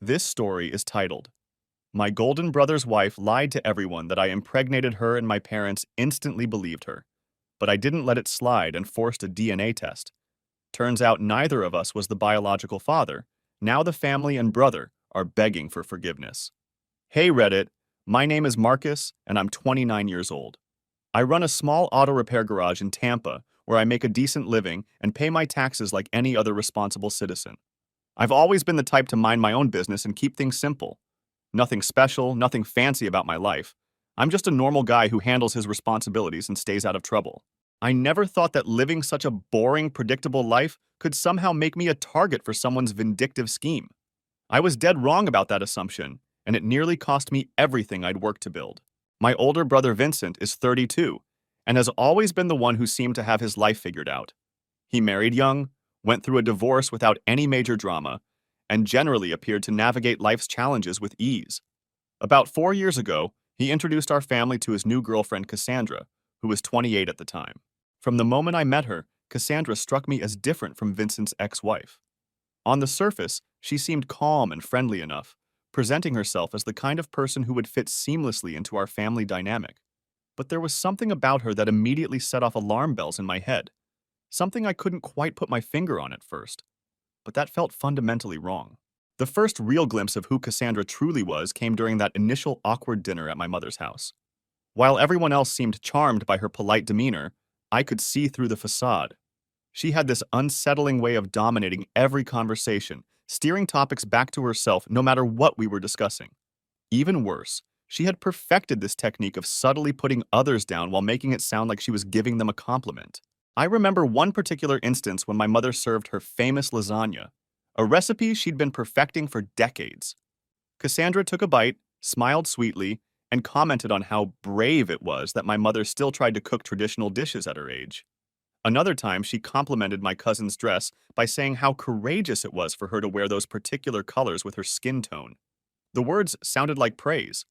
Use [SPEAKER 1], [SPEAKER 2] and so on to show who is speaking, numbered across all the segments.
[SPEAKER 1] This story is titled, My Golden Brother's Wife Lied to Everyone That I Impregnated Her and My Parents Instantly Believed Her. But I didn't let it slide and forced a DNA test. Turns out neither of us was the biological father. Now the family and brother are begging for forgiveness. Hey Reddit, my name is Marcus and I'm 29 years old. I run a small auto repair garage in Tampa where I make a decent living and pay my taxes like any other responsible citizen. I've always been the type to mind my own business and keep things simple. Nothing special, nothing fancy about my life. I'm just a normal guy who handles his responsibilities and stays out of trouble. I never thought that living such a boring, predictable life could somehow make me a target for someone's vindictive scheme. I was dead wrong about that assumption, and it nearly cost me everything I'd worked to build. My older brother Vincent is 32, and has always been the one who seemed to have his life figured out. He married young, went through a divorce without any major drama, and generally appeared to navigate life's challenges with ease. About 4 years ago, he introduced our family to his new girlfriend Cassandra, who was 28 at the time. From the moment I met her, Cassandra struck me as different from Vincent's ex-wife. On the surface, she seemed calm and friendly enough, presenting herself as the kind of person who would fit seamlessly into our family dynamic. But there was something about her that immediately set off alarm bells in my head. Something I couldn't quite put my finger on at first, but that felt fundamentally wrong. The first real glimpse of who Cassandra truly was came during that initial awkward dinner at my mother's house. While everyone else seemed charmed by her polite demeanor, I could see through the facade. She had this unsettling way of dominating every conversation, steering topics back to herself no matter what we were discussing. Even worse, she had perfected this technique of subtly putting others down while making it sound like she was giving them a compliment. I remember one particular instance when my mother served her famous lasagna, a recipe she'd been perfecting for decades. Cassandra took a bite, smiled sweetly, and commented on how brave it was that my mother still tried to cook traditional dishes at her age. Another time, she complimented my cousin's dress by saying how courageous it was for her to wear those particular colors with her skin tone. The words sounded like praise,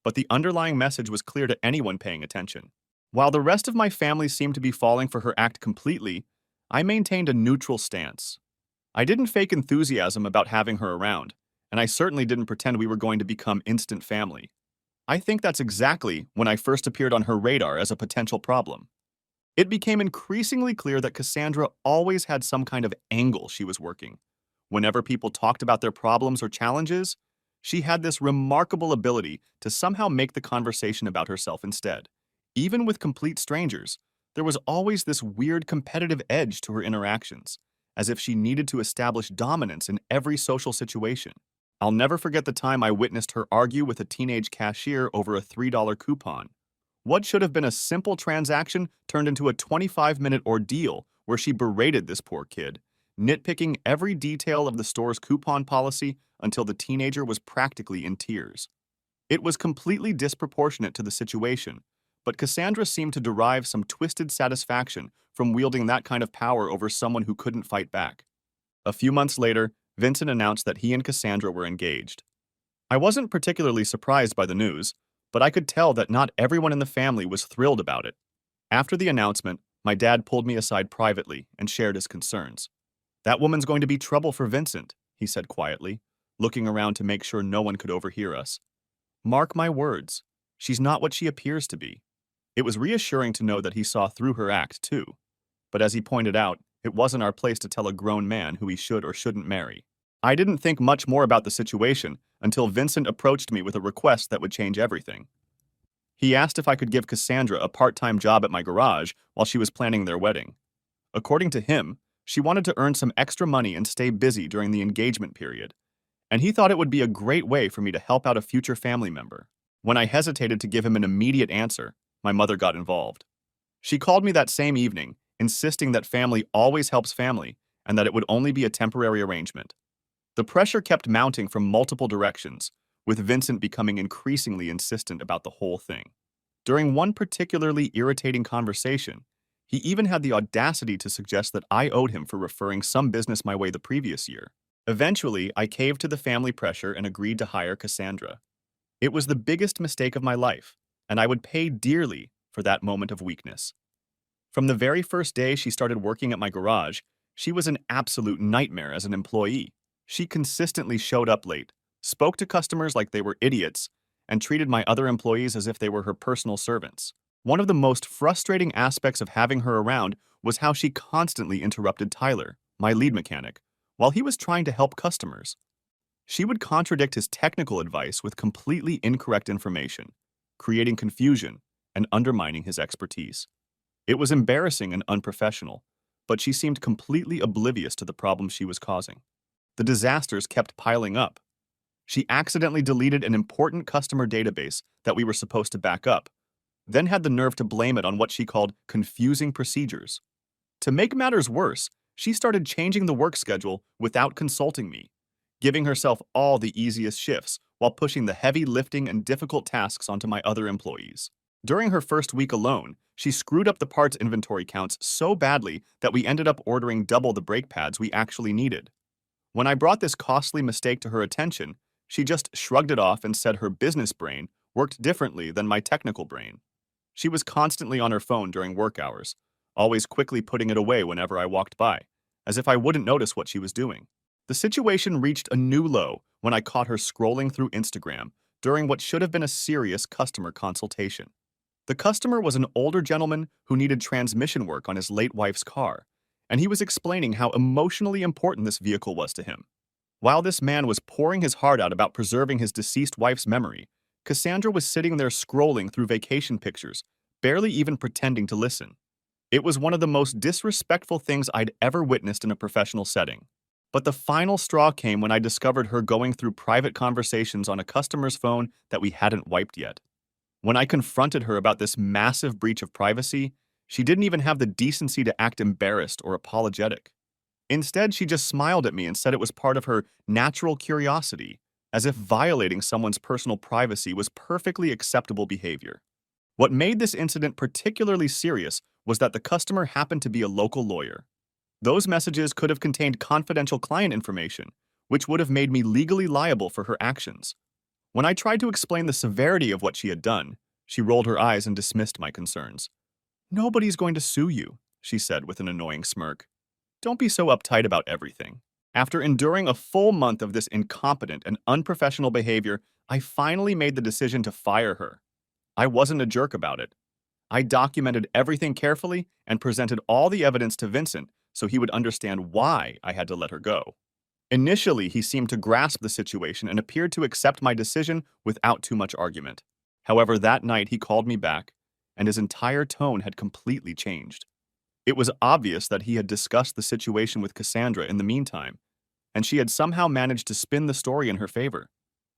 [SPEAKER 1] but the underlying message was clear to anyone paying attention. While the rest of my family seemed to be falling for her act completely, I maintained a neutral stance. I didn't fake enthusiasm about having her around, and I certainly didn't pretend we were going to become instant family. I think that's exactly when I first appeared on her radar as a potential problem. It became increasingly clear that Cassandra always had some kind of angle she was working. Whenever people talked about their problems or challenges, she had this remarkable ability to somehow make the conversation about herself instead. Even with complete strangers, there was always this weird competitive edge to her interactions, as if she needed to establish dominance in every social situation. I'll never forget the time I witnessed her argue with a teenage cashier over a $3 coupon. What should have been a simple transaction turned into a 25-minute ordeal where she berated this poor kid, nitpicking every detail of the store's coupon policy until the teenager was practically in tears. It was completely disproportionate to the situation, but Cassandra seemed to derive some twisted satisfaction from wielding that kind of power over someone who couldn't fight back. A few months later, Vincent announced that he and Cassandra were engaged. I wasn't particularly surprised by the news, but I could tell that not everyone in the family was thrilled about it. After the announcement, my dad pulled me aside privately and shared his concerns. "That woman's going to be trouble for Vincent," he said quietly, looking around to make sure no one could overhear us. "Mark my words, she's not what she appears to be." It was reassuring to know that he saw through her act, too. But as he pointed out, it wasn't our place to tell a grown man who he should or shouldn't marry. I didn't think much more about the situation until Vincent approached me with a request that would change everything. He asked if I could give Cassandra a part-time job at my garage while she was planning their wedding. According to him, she wanted to earn some extra money and stay busy during the engagement period, and he thought it would be a great way for me to help out a future family member. When I hesitated to give him an immediate answer, my mother got involved. She called me that same evening, insisting that family always helps family and that it would only be a temporary arrangement. The pressure kept mounting from multiple directions, with Vincent becoming increasingly insistent about the whole thing. During one particularly irritating conversation, he even had the audacity to suggest that I owed him for referring some business my way the previous year. Eventually, I caved to the family pressure and agreed to hire Cassandra. It was the biggest mistake of my life, and I would pay dearly for that moment of weakness. From the very first day she started working at my garage, she was an absolute nightmare as an employee. She consistently showed up late, spoke to customers like they were idiots, and treated my other employees as if they were her personal servants. One of the most frustrating aspects of having her around was how she constantly interrupted Tyler, my lead mechanic, while he was trying to help customers. She would contradict his technical advice with completely incorrect information, creating confusion and undermining his expertise. It was embarrassing and unprofessional, but she seemed completely oblivious to the problems she was causing. The disasters kept piling up. She accidentally deleted an important customer database that we were supposed to back up, then had the nerve to blame it on what she called confusing procedures. To make matters worse, she started changing the work schedule without consulting me, giving herself all the easiest shifts while pushing the heavy lifting and difficult tasks onto my other employees. During her first week alone, she screwed up the parts inventory counts so badly that we ended up ordering double the brake pads we actually needed. When I brought this costly mistake to her attention, she just shrugged it off and said her business brain worked differently than my technical brain. She was constantly on her phone during work hours, always quickly putting it away whenever I walked by, as if I wouldn't notice what she was doing. The situation reached a new low when I caught her scrolling through Instagram during what should have been a serious customer consultation. The customer was an older gentleman who needed transmission work on his late wife's car, and he was explaining how emotionally important this vehicle was to him. While this man was pouring his heart out about preserving his deceased wife's memory, Cassandra was sitting there scrolling through vacation pictures, barely even pretending to listen. It was one of the most disrespectful things I'd ever witnessed in a professional setting. But the final straw came when I discovered her going through private conversations on a customer's phone that we hadn't wiped yet. When I confronted her about this massive breach of privacy, she didn't even have the decency to act embarrassed or apologetic. Instead, she just smiled at me and said it was part of her natural curiosity, as if violating someone's personal privacy was perfectly acceptable behavior. What made this incident particularly serious was that the customer happened to be a local lawyer. Those messages could have contained confidential client information, which would have made me legally liable for her actions. When I tried to explain the severity of what she had done, she rolled her eyes and dismissed my concerns. "Nobody's going to sue you," she said with an annoying smirk. "Don't be so uptight about everything." After enduring a full month of this incompetent and unprofessional behavior, I finally made the decision to fire her. I wasn't a jerk about it. I documented everything carefully and presented all the evidence to Vincent so he would understand why I had to let her go. Initially, he seemed to grasp the situation and appeared to accept my decision without too much argument. However, that night he called me back, and his entire tone had completely changed. It was obvious that he had discussed the situation with Cassandra in the meantime, and she had somehow managed to spin the story in her favor.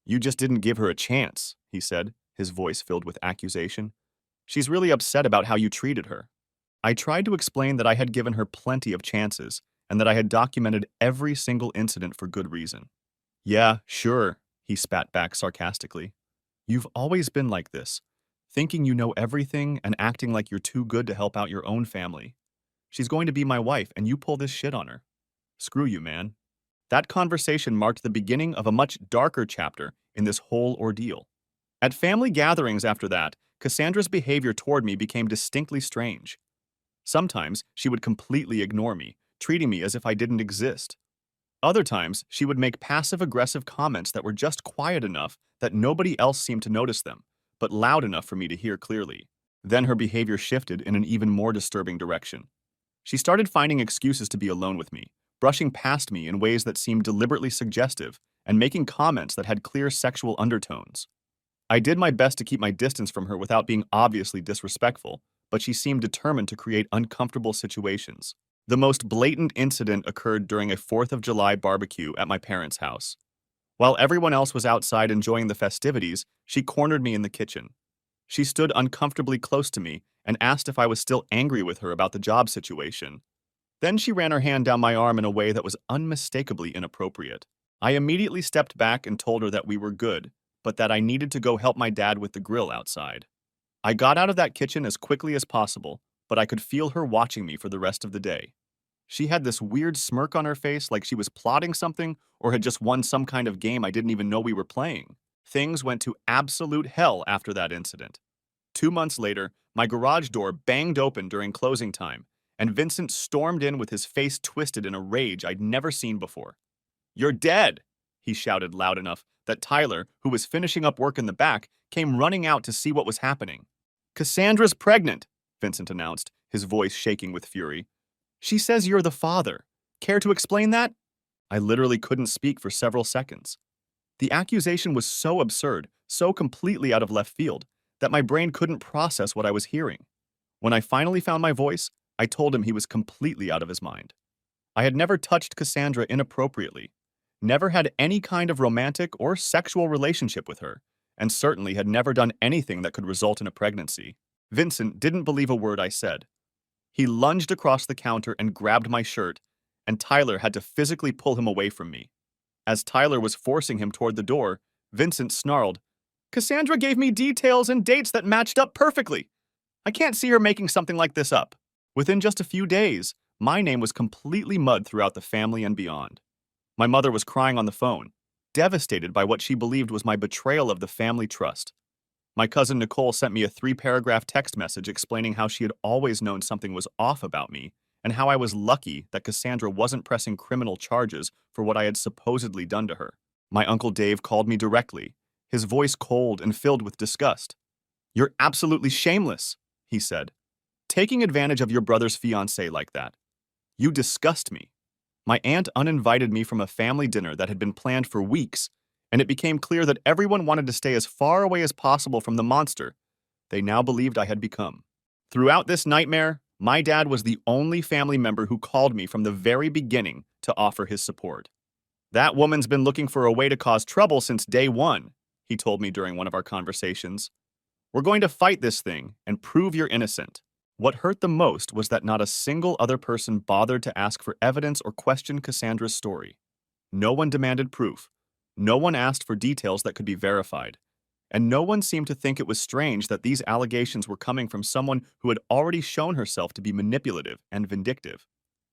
[SPEAKER 1] "You just didn't give her a chance," he said, his voice filled with accusation. "She's really upset about how you treated her." I tried to explain that I had given her plenty of chances, and that I had documented every single incident for good reason. "Yeah, sure," he spat back sarcastically. "You've always been like this, thinking you know everything and acting like you're too good to help out your own family. She's going to be my wife, and you pull this shit on her. Screw you, man." That conversation marked the beginning of a much darker chapter in this whole ordeal. At family gatherings after that, Cassandra's behavior toward me became distinctly strange. Sometimes she would completely ignore me, treating me as if I didn't exist. Other times, she would make passive-aggressive comments that were just quiet enough that nobody else seemed to notice them, but loud enough for me to hear clearly. Then her behavior shifted in an even more disturbing direction. She started finding excuses to be alone with me, brushing past me in ways that seemed deliberately suggestive, and making comments that had clear sexual undertones. I did my best to keep my distance from her without being obviously disrespectful, but she seemed determined to create uncomfortable situations. The most blatant incident occurred during a 4th of July barbecue at my parents' house. While everyone else was outside enjoying the festivities, she cornered me in the kitchen. She stood uncomfortably close to me and asked if I was still angry with her about the job situation. Then she ran her hand down my arm in a way that was unmistakably inappropriate. I immediately stepped back and told her that we were good, but that I needed to go help my dad with the grill outside. I got out of that kitchen as quickly as possible, but I could feel her watching me for the rest of the day. She had this weird smirk on her face like she was plotting something or had just won some kind of game I didn't even know we were playing. Things went to absolute hell after that incident. 2 months later, my garage door banged open during closing time, and Vincent stormed in with his face twisted in a rage I'd never seen before. "You're dead!" he shouted loud enough that Tyler, who was finishing up work in the back, came running out to see what was happening. "Cassandra's pregnant," Vincent announced, his voice shaking with fury. "She says you're the father. Care to explain that?" I literally couldn't speak for several seconds. The accusation was so absurd, so completely out of left field, that my brain couldn't process what I was hearing. When I finally found my voice, I told him he was completely out of his mind. I had never touched Cassandra inappropriately, never had any kind of romantic or sexual relationship with her, and certainly had never done anything that could result in a pregnancy. Vincent didn't believe a word I said. He lunged across the counter and grabbed my shirt, and Tyler had to physically pull him away from me. As Tyler was forcing him toward the door, Vincent snarled, "Cassandra gave me details and dates that matched up perfectly. I can't see her making something like this up." Within just a few days, my name was completely mud throughout the family and beyond. My mother was crying on the phone, devastated by what she believed was my betrayal of the family trust. My cousin Nicole sent me a 3-paragraph text message explaining how she had always known something was off about me and how I was lucky that Cassandra wasn't pressing criminal charges for what I had supposedly done to her. My Uncle Dave called me directly, his voice cold and filled with disgust. "You're absolutely shameless," he said, "taking advantage of your brother's fiancée like that. You disgust me." My aunt uninvited me from a family dinner that had been planned for weeks, and it became clear that everyone wanted to stay as far away as possible from the monster they now believed I had become. Throughout this nightmare, my dad was the only family member who called me from the very beginning to offer his support. "That woman's been looking for a way to cause trouble since day one," he told me during one of our conversations. "We're going to fight this thing and prove you're innocent." What hurt the most was that not a single other person bothered to ask for evidence or question Cassandra's story. No one demanded proof. No one asked for details that could be verified. And no one seemed to think it was strange that these allegations were coming from someone who had already shown herself to be manipulative and vindictive.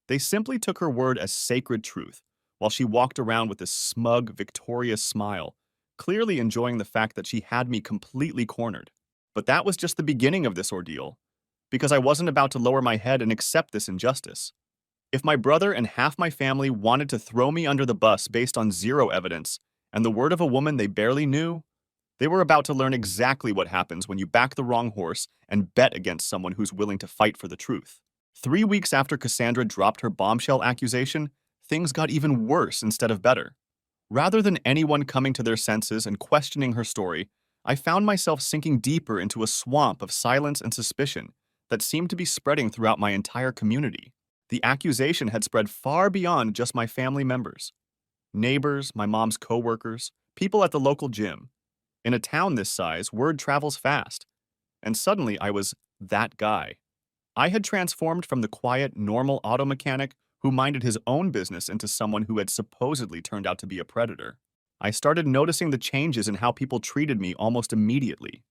[SPEAKER 1] They simply took her word as sacred truth, while she walked around with this smug, victorious smile, clearly enjoying the fact that she had me completely cornered. But that was just the beginning of this ordeal, because I wasn't about to lower my head and accept this injustice. If my brother and half my family wanted to throw me under the bus based on zero evidence and the word of a woman they barely knew, they were about to learn exactly what happens when you back the wrong horse and bet against someone who's willing to fight for the truth. 3 weeks after Cassandra dropped her bombshell accusation, things got even worse instead of better. Rather than anyone coming to their senses and questioning her story, I found myself sinking deeper into a swamp of silence and suspicion that seemed to be spreading throughout my entire community. The accusation had spread far beyond just my family members. Neighbors, my mom's coworkers, people at the local gym. In a town this size, word travels fast. And suddenly I was that guy. I had transformed from the quiet, normal auto mechanic who minded his own business into someone who had supposedly turned out to be a predator. I started noticing the changes in how people treated me almost immediately.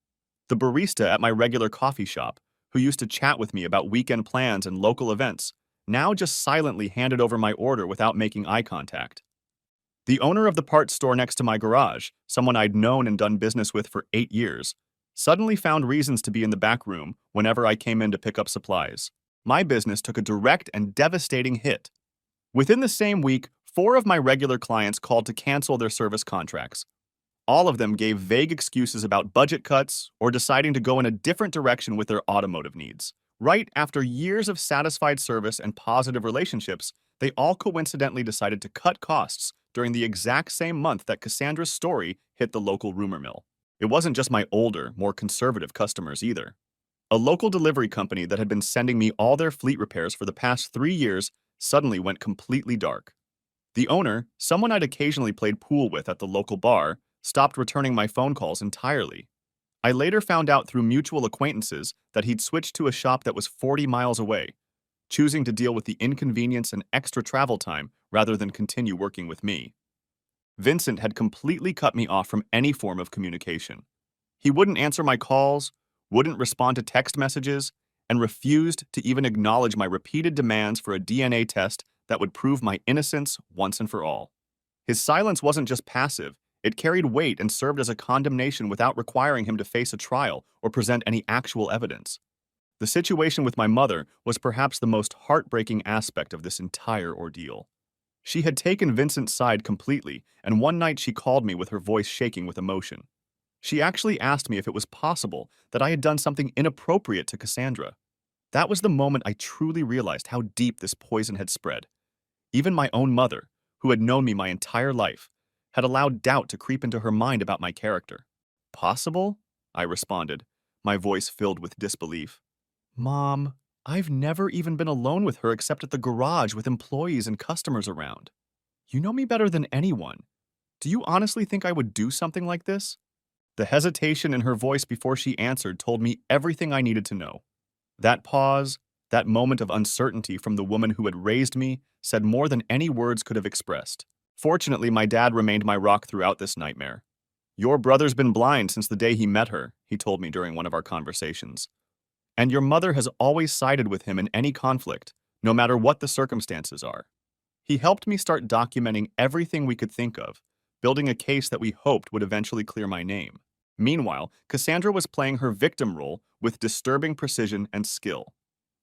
[SPEAKER 1] The barista at my regular coffee shop, who used to chat with me about weekend plans and local events, now just silently handed over my order without making eye contact. The owner of the parts store next to my garage, someone I'd known and done business with for 8 years, suddenly found reasons to be in the back room whenever I came in to pick up supplies. My business took a direct and devastating hit. Within the same week, 4 of my regular clients called to cancel their service contracts. All of them gave vague excuses about budget cuts or deciding to go in a different direction with their automotive needs. Right after years of satisfied service and positive relationships, they all coincidentally decided to cut costs during the exact same month that Cassandra's story hit the local rumor mill. It wasn't just my older, more conservative customers either. A local delivery company that had been sending me all their fleet repairs for the past 3 years suddenly went completely dark. The owner, someone I'd occasionally played pool with at the local bar, stopped returning my phone calls entirely. I later found out through mutual acquaintances that he'd switched to a shop that was 40 miles away, choosing to deal with the inconvenience and extra travel time rather than continue working with me. Vincent had completely cut me off from any form of communication. He wouldn't answer my calls, wouldn't respond to text messages, and refused to even acknowledge my repeated demands for a DNA test that would prove my innocence once and for all. His silence wasn't just passive, it carried weight and served as a condemnation without requiring him to face a trial or present any actual evidence. The situation with my mother was perhaps the most heartbreaking aspect of this entire ordeal. She had taken Vincent's side completely, and one night she called me with her voice shaking with emotion. She actually asked me if it was possible that I had done something inappropriate to Cassandra. That was the moment I truly realized how deep this poison had spread. Even my own mother, who had known me my entire life, had allowed doubt to creep into her mind about my character. Possible? I responded, my voice filled with disbelief. Mom, I've never even been alone with her except at the garage with employees and customers around. You know me better than anyone. Do you honestly think I would do something like this? The hesitation in her voice before she answered told me everything I needed to know. That pause, that moment of uncertainty from the woman who had raised me, said more than any words could have expressed. Fortunately, my dad remained my rock throughout this nightmare. Your brother's been blind since the day he met her, he told me during one of our conversations. And your mother has always sided with him in any conflict, no matter what the circumstances are. He helped me start documenting everything we could think of, building a case that we hoped would eventually clear my name. Meanwhile, Cassandra was playing her victim role with disturbing precision and skill.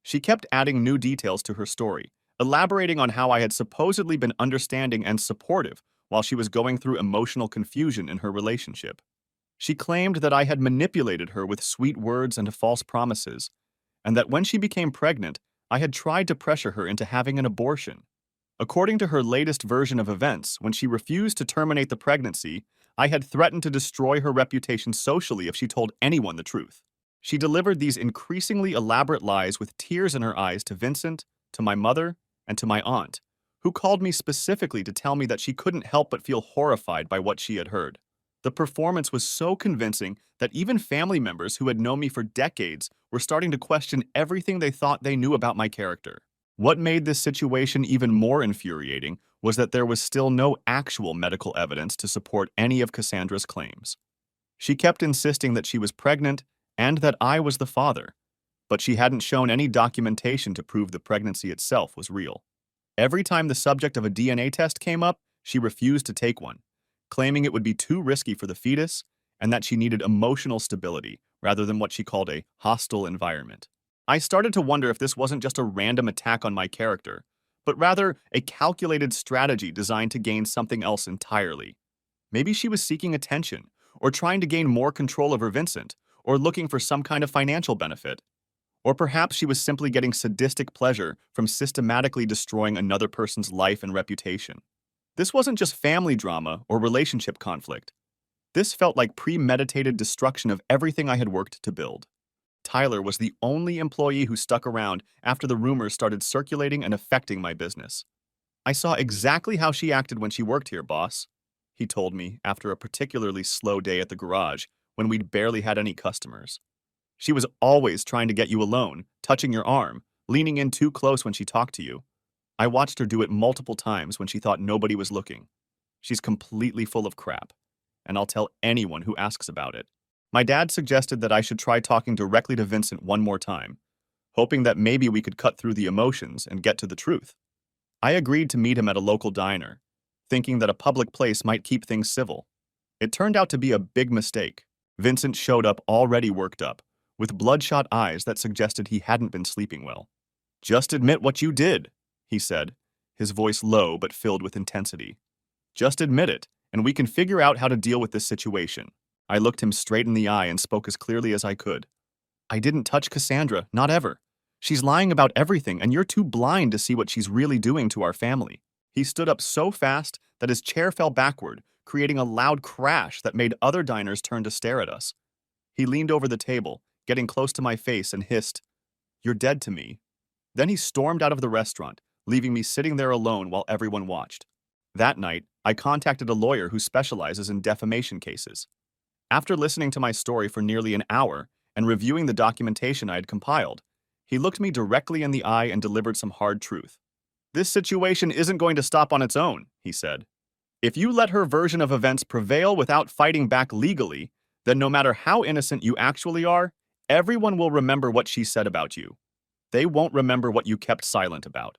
[SPEAKER 1] She kept adding new details to her story, elaborating on how I had supposedly been understanding and supportive while she was going through emotional confusion in her relationship. She claimed that I had manipulated her with sweet words and false promises, and that when she became pregnant, I had tried to pressure her into having an abortion. According to her latest version of events, when she refused to terminate the pregnancy, I had threatened to destroy her reputation socially if she told anyone the truth. She delivered these increasingly elaborate lies with tears in her eyes to Vincent, to my mother, and to my aunt, who called me specifically to tell me that she couldn't help but feel horrified by what she had heard. The performance was so convincing that even family members who had known me for decades were starting to question everything they thought they knew about my character. What made this situation even more infuriating was that there was still no actual medical evidence to support any of Cassandra's claims. She kept insisting that she was pregnant and that I was the father, but she hadn't shown any documentation to prove the pregnancy itself was real. Every time the subject of a DNA test came up, she refused to take one, claiming it would be too risky for the fetus and that she needed emotional stability rather than what she called a hostile environment. I started to wonder if this wasn't just a random attack on my character, but rather a calculated strategy designed to gain something else entirely. Maybe she was seeking attention, or trying to gain more control over Vincent, or looking for some kind of financial benefit. Or perhaps she was simply getting sadistic pleasure from systematically destroying another person's life and reputation. This wasn't just family drama or relationship conflict. This felt like premeditated destruction of everything I had worked to build. Tyler was the only employee who stuck around after the rumors started circulating and affecting my business. I saw exactly how she acted when she worked here, boss, he told me after a particularly slow day at the garage when we'd barely had any customers. She was always trying to get you alone, touching your arm, leaning in too close when she talked to you. I watched her do it multiple times when she thought nobody was looking. She's completely full of crap, and I'll tell anyone who asks about it. My dad suggested that I should try talking directly to Vincent one more time, hoping that maybe we could cut through the emotions and get to the truth. I agreed to meet him at a local diner, thinking that a public place might keep things civil. It turned out to be a big mistake. Vincent showed up already worked up, with bloodshot eyes that suggested he hadn't been sleeping well. "Just admit what you did," he said, his voice low but filled with intensity. "Just admit it, and we can figure out how to deal with this situation." I looked him straight in the eye and spoke as clearly as I could. "I didn't touch Cassandra, not ever. She's lying about everything, and you're too blind to see what she's really doing to our family." He stood up so fast that his chair fell backward, creating a loud crash that made other diners turn to stare at us. He leaned over the table, getting close to my face, and hissed, "You're dead to me." Then he stormed out of the restaurant, leaving me sitting there alone while everyone watched. That night, I contacted a lawyer who specializes in defamation cases. After listening to my story for nearly an hour and reviewing the documentation I had compiled, he looked me directly in the eye and delivered some hard truth. "This situation isn't going to stop on its own," he said. "If you let her version of events prevail without fighting back legally, then no matter how innocent you actually are, everyone will remember what she said about you. They won't remember what you kept silent about."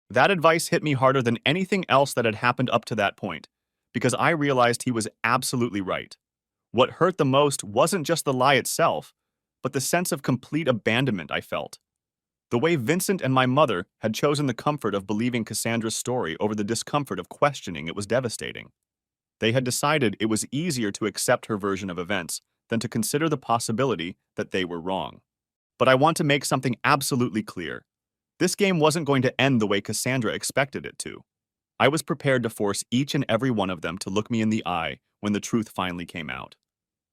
[SPEAKER 1] That advice hit me harder than anything else that had happened up to that point, because I realized he was absolutely right. What hurt the most wasn't just the lie itself, but the sense of complete abandonment I felt. The way Vincent and my mother had chosen the comfort of believing Cassandra's story over the discomfort of questioning it was devastating. They had decided it was easier to accept her version of events than to consider the possibility that they were wrong. But I want to make something absolutely clear. This game wasn't going to end the way Cassandra expected it to. I was prepared to force each and every one of them to look me in the eye when the truth finally came out.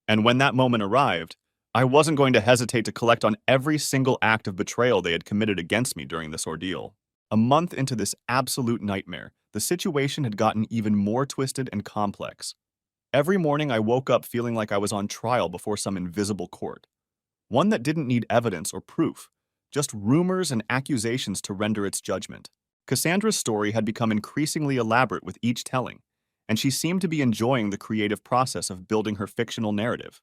[SPEAKER 1] And when that moment arrived, I wasn't going to hesitate to collect on every single act of betrayal they had committed against me during this ordeal. A month into this absolute nightmare, the situation had gotten even more twisted and complex. Every morning I woke up feeling like I was on trial before some invisible court. One that didn't need evidence or proof, just rumors and accusations to render its judgment. Cassandra's story had become increasingly elaborate with each telling, and she seemed to be enjoying the creative process of building her fictional narrative.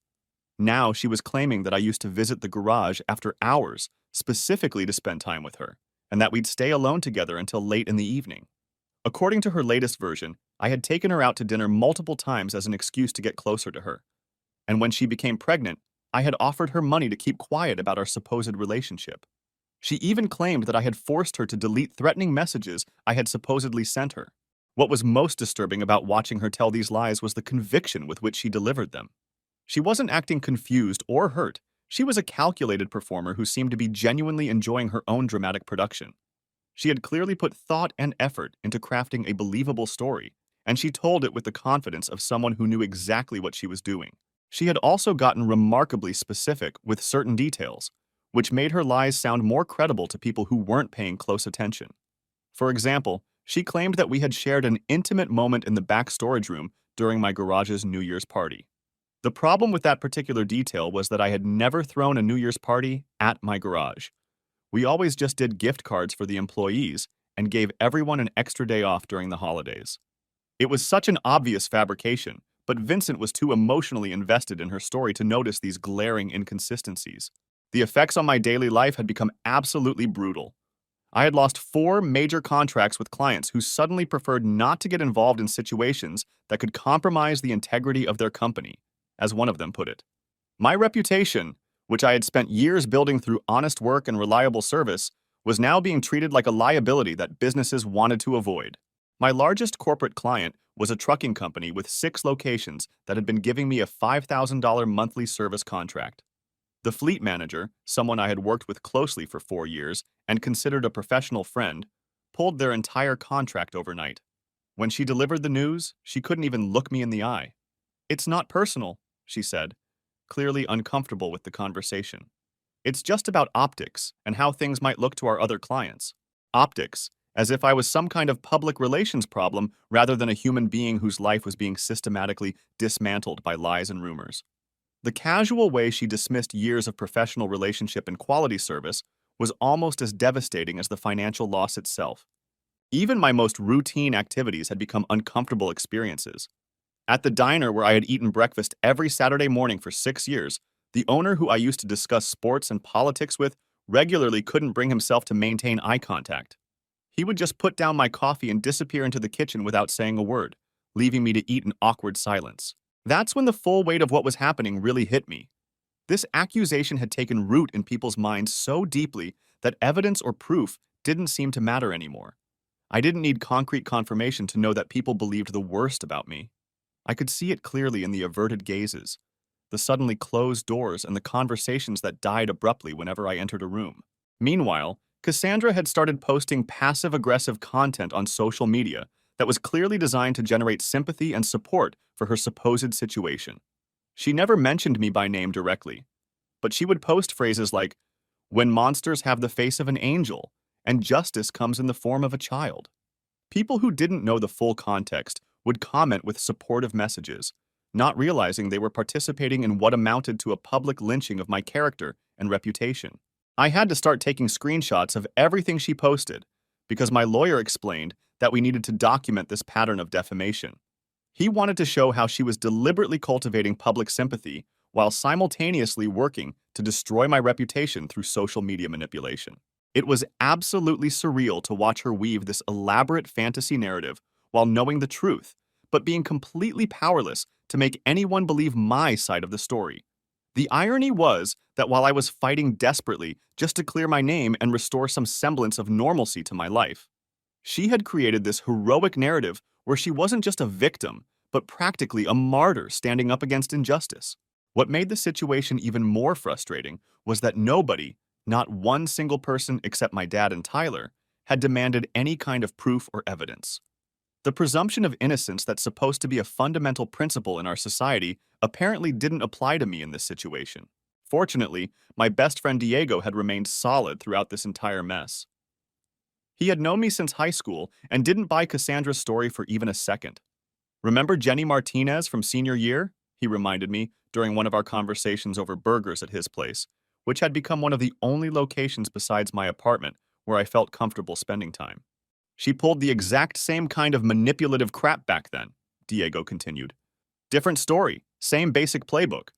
[SPEAKER 1] Now she was claiming that I used to visit the garage after hours, specifically to spend time with her, and that we'd stay alone together until late in the evening. According to her latest version, I had taken her out to dinner multiple times as an excuse to get closer to her. And when she became pregnant, I had offered her money to keep quiet about our supposed relationship. She even claimed that I had forced her to delete threatening messages I had supposedly sent her. What was most disturbing about watching her tell these lies was the conviction with which she delivered them. She wasn't acting confused or hurt. She was a calculated performer who seemed to be genuinely enjoying her own dramatic production. She had clearly put thought and effort into crafting a believable story, and she told it with the confidence of someone who knew exactly what she was doing. She had also gotten remarkably specific with certain details, which made her lies sound more credible to people who weren't paying close attention. For example, she claimed that we had shared an intimate moment in the back storage room during my garage's New Year's party. The problem with that particular detail was that I had never thrown a New Year's party at my garage. We always just did gift cards for the employees and gave everyone an extra day off during the holidays. It was such an obvious fabrication, but Vincent was too emotionally invested in her story to notice these glaring inconsistencies. The effects on my daily life had become absolutely brutal. I had lost 4 major contracts with clients who suddenly preferred not to get involved in situations that could compromise the integrity of their company, as one of them put it. My reputation, which I had spent years building through honest work and reliable service, was now being treated like a liability that businesses wanted to avoid. My largest corporate client was a trucking company with 6 locations that had been giving me a $5,000 monthly service contract. The fleet manager, someone I had worked with closely for 4 years and considered a professional friend, pulled their entire contract overnight. When she delivered the news, she couldn't even look me in the eye. "It's not personal," she said, clearly uncomfortable with the conversation. "It's just about optics and how things might look to our other clients." Optics, as if I was some kind of public relations problem rather than a human being whose life was being systematically dismantled by lies and rumors. The casual way she dismissed years of professional relationship and quality service was almost as devastating as the financial loss itself. Even my most routine activities had become uncomfortable experiences. At the diner where I had eaten breakfast every Saturday morning for 6 years, the owner who I used to discuss sports and politics with regularly couldn't bring himself to maintain eye contact. He would just put down my coffee and disappear into the kitchen without saying a word, leaving me to eat in awkward silence. That's when the full weight of what was happening really hit me. This accusation had taken root in people's minds so deeply that evidence or proof didn't seem to matter anymore. I didn't need concrete confirmation to know that people believed the worst about me. I could see it clearly in the averted gazes, the suddenly closed doors, and the conversations that died abruptly whenever I entered a room. Meanwhile, Cassandra had started posting passive-aggressive content on social media that was clearly designed to generate sympathy and support for her supposed situation. She never mentioned me by name directly, but she would post phrases like, "When monsters have the face of an angel, and justice comes in the form of a child." People who didn't know the full context would comment with supportive messages, not realizing they were participating in what amounted to a public lynching of my character and reputation. I had to start taking screenshots of everything she posted, because my lawyer explained that we needed to document this pattern of defamation. He wanted to show how she was deliberately cultivating public sympathy while simultaneously working to destroy my reputation through social media manipulation. It was absolutely surreal to watch her weave this elaborate fantasy narrative while knowing the truth, but being completely powerless to make anyone believe my side of the story. The irony was that while I was fighting desperately just to clear my name and restore some semblance of normalcy to my life, she had created this heroic narrative where she wasn't just a victim, but practically a martyr standing up against injustice. What made the situation even more frustrating was that nobody, not one single person except my dad and Tyler, had demanded any kind of proof or evidence. The presumption of innocence that's supposed to be a fundamental principle in our society apparently didn't apply to me in this situation. Fortunately, my best friend Diego had remained solid throughout this entire mess. He had known me since high school and didn't buy Cassandra's story for even a second. "Remember Jenny Martinez from senior year?" he reminded me during one of our conversations over burgers at his place, which had become one of the only locations besides my apartment where I felt comfortable spending time. "She pulled the exact same kind of manipulative crap back then," Diego continued. "Different story, same basic playbook.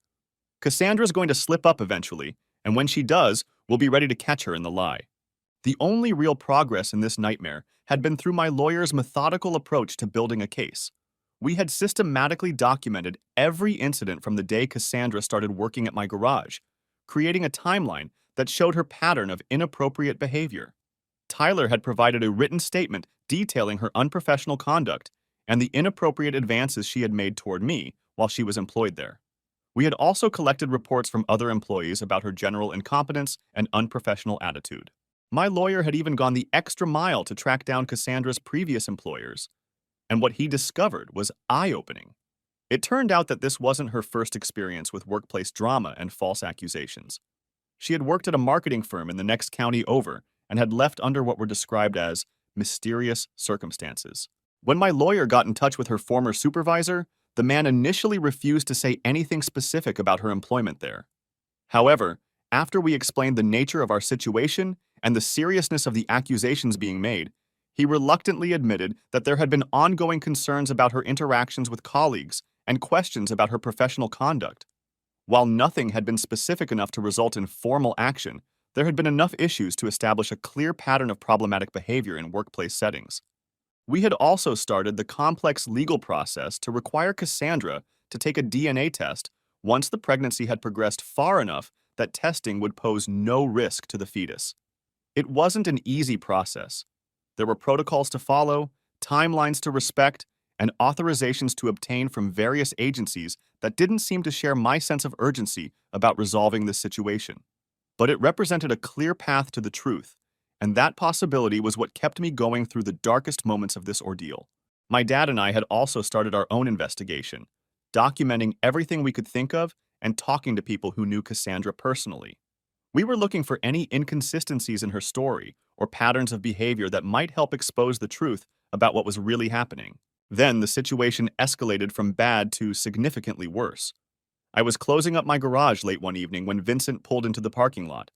[SPEAKER 1] Cassandra's going to slip up eventually, and when she does, we'll be ready to catch her in the lie." The only real progress in this nightmare had been through my lawyer's methodical approach to building a case. We had systematically documented every incident from the day Cassandra started working at my garage, creating a timeline that showed her pattern of inappropriate behavior. Tyler had provided a written statement detailing her unprofessional conduct and the inappropriate advances she had made toward me while she was employed there. We had also collected reports from other employees about her general incompetence and unprofessional attitude. My lawyer had even gone the extra mile to track down Cassandra's previous employers, and what he discovered was eye-opening. It turned out that this wasn't her first experience with workplace drama and false accusations. She had worked at a marketing firm in the next county over and had left under what were described as mysterious circumstances. When my lawyer got in touch with her former supervisor, the man initially refused to say anything specific about her employment there. However, after we explained the nature of our situation and the seriousness of the accusations being made, he reluctantly admitted that there had been ongoing concerns about her interactions with colleagues and questions about her professional conduct. While nothing had been specific enough to result in formal action, there had been enough issues to establish a clear pattern of problematic behavior in workplace settings. We had also started the complex legal process to require Cassandra to take a DNA test once the pregnancy had progressed far enough that testing would pose no risk to the fetus. It wasn't an easy process. There were protocols to follow, timelines to respect, and authorizations to obtain from various agencies that didn't seem to share my sense of urgency about resolving this situation. But it represented a clear path to the truth, and that possibility was what kept me going through the darkest moments of this ordeal. My dad and I had also started our own investigation, documenting everything we could think of and talking to people who knew Cassandra personally. We were looking for any inconsistencies in her story or patterns of behavior that might help expose the truth about what was really happening. Then the situation escalated from bad to significantly worse. I was closing up my garage late one evening when Vincent pulled into the parking lot.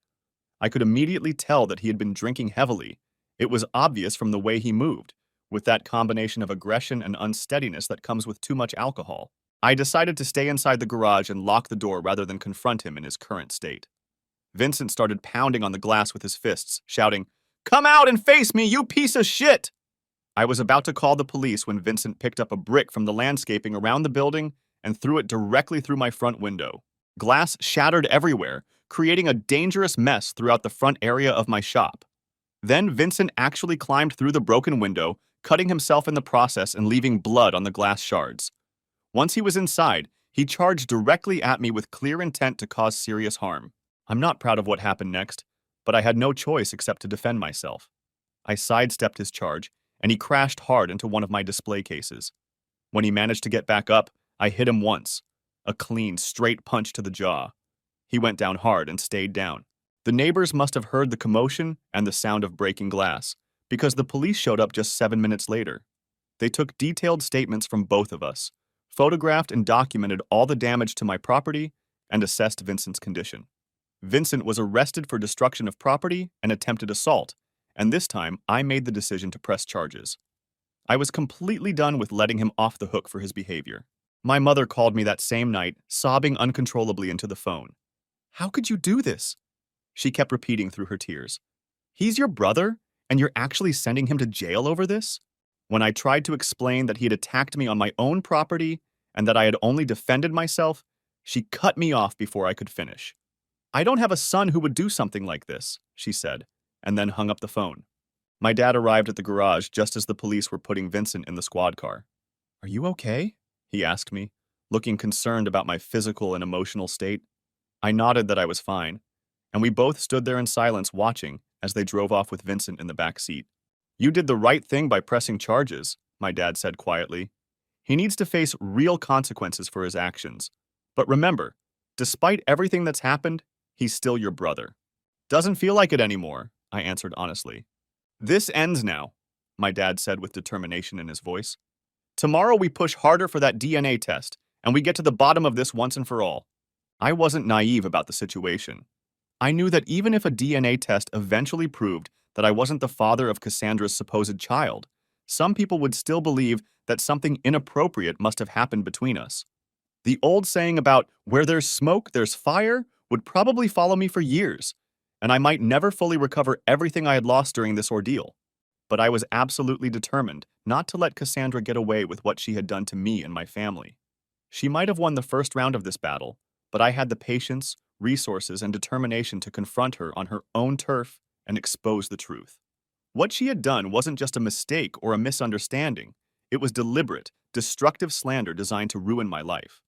[SPEAKER 1] I could immediately tell that he had been drinking heavily. It was obvious from the way he moved, with that combination of aggression and unsteadiness that comes with too much alcohol. I decided to stay inside the garage and lock the door rather than confront him in his current state. Vincent started pounding on the glass with his fists, shouting, "Come out and face me, you piece of shit!" I was about to call the police when Vincent picked up a brick from the landscaping around the building and threw it directly through my front window. Glass shattered everywhere, creating a dangerous mess throughout the front area of my shop. Then Vincent actually climbed through the broken window, cutting himself in the process and leaving blood on the glass shards. Once he was inside, he charged directly at me with clear intent to cause serious harm. I'm not proud of what happened next, but I had no choice except to defend myself. I sidestepped his charge, and he crashed hard into one of my display cases. When he managed to get back up, I hit him once, a clean, straight punch to the jaw. He went down hard and stayed down. The neighbors must have heard the commotion and the sound of breaking glass, because the police showed up just 7 minutes later. They took detailed statements from both of us, photographed and documented all the damage to my property, and assessed Vincent's condition. Vincent was arrested for destruction of property and attempted assault, and this time I made the decision to press charges. I was completely done with letting him off the hook for his behavior. My mother called me that same night, sobbing uncontrollably into the phone. "How could you do this?" she kept repeating through her tears. "He's your brother, and you're actually sending him to jail over this?" When I tried to explain that he had attacked me on my own property and that I had only defended myself, She cut me off before I could finish. "I don't have a son who would do something like this," she said, and then hung up the phone. My dad arrived at the garage just as the police were putting Vincent in the squad car. "Are you okay?" he asked me, looking concerned about my physical and emotional state. I nodded that I was fine, and we both stood there in silence watching as they drove off with Vincent in the back seat. "You did the right thing by pressing charges," my dad said quietly. "He needs to face real consequences for his actions. But remember, despite everything that's happened, he's still your brother." "Doesn't feel like it anymore," I answered honestly. "This ends now," my dad said with determination in his voice. "Tomorrow we push harder for that DNA test, and we get to the bottom of this once and for all." I wasn't naive about the situation. I knew that even if a DNA test eventually proved that I wasn't the father of Cassandra's supposed child, some people would still believe that something inappropriate must have happened between us. The old saying about "where there's smoke, there's fire" would probably follow me for years, and I might never fully recover everything I had lost during this ordeal. But I was absolutely determined not to let Cassandra get away with what she had done to me and my family. She might have won the first round of this battle, but I had the patience, resources, and determination to confront her on her own turf and expose the truth. What she had done wasn't just a mistake or a misunderstanding. It was deliberate, destructive slander designed to ruin my life.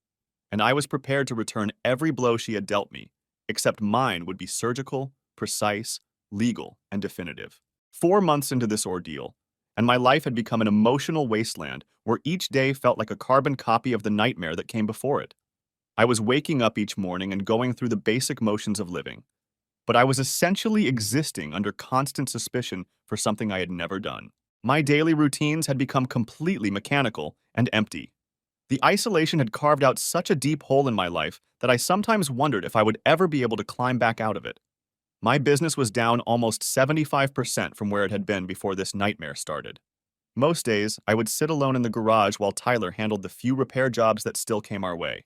[SPEAKER 1] And I was prepared to return every blow she had dealt me, except mine would be surgical, precise, legal, and definitive. 4 months into this ordeal, and my life had become an emotional wasteland where each day felt like a carbon copy of the nightmare that came before it. I was waking up each morning and going through the basic motions of living, but I was essentially existing under constant suspicion for something I had never done. My daily routines had become completely mechanical and empty. The isolation had carved out such a deep hole in my life that I sometimes wondered if I would ever be able to climb back out of it. My business was down almost 75% from where it had been before this nightmare started. Most days, I would sit alone in the garage while Tyler handled the few repair jobs that still came our way.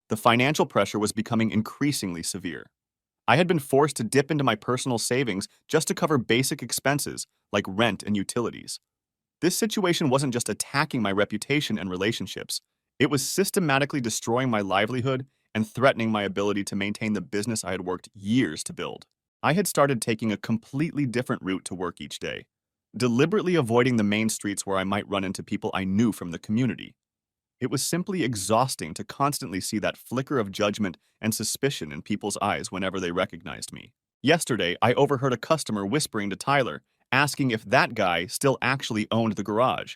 [SPEAKER 1] The financial pressure was becoming increasingly severe. I had been forced to dip into my personal savings just to cover basic expenses like rent and utilities. This situation wasn't just attacking my reputation and relationships, it was systematically destroying my livelihood and threatening my ability to maintain the business I had worked years to build. I had started taking a completely different route to work each day, deliberately avoiding the main streets where I might run into people I knew from the community. It was simply exhausting to constantly see that flicker of judgment and suspicion in people's eyes whenever they recognized me. Yesterday, I overheard a customer whispering to Tyler, asking if that guy still actually owned the garage.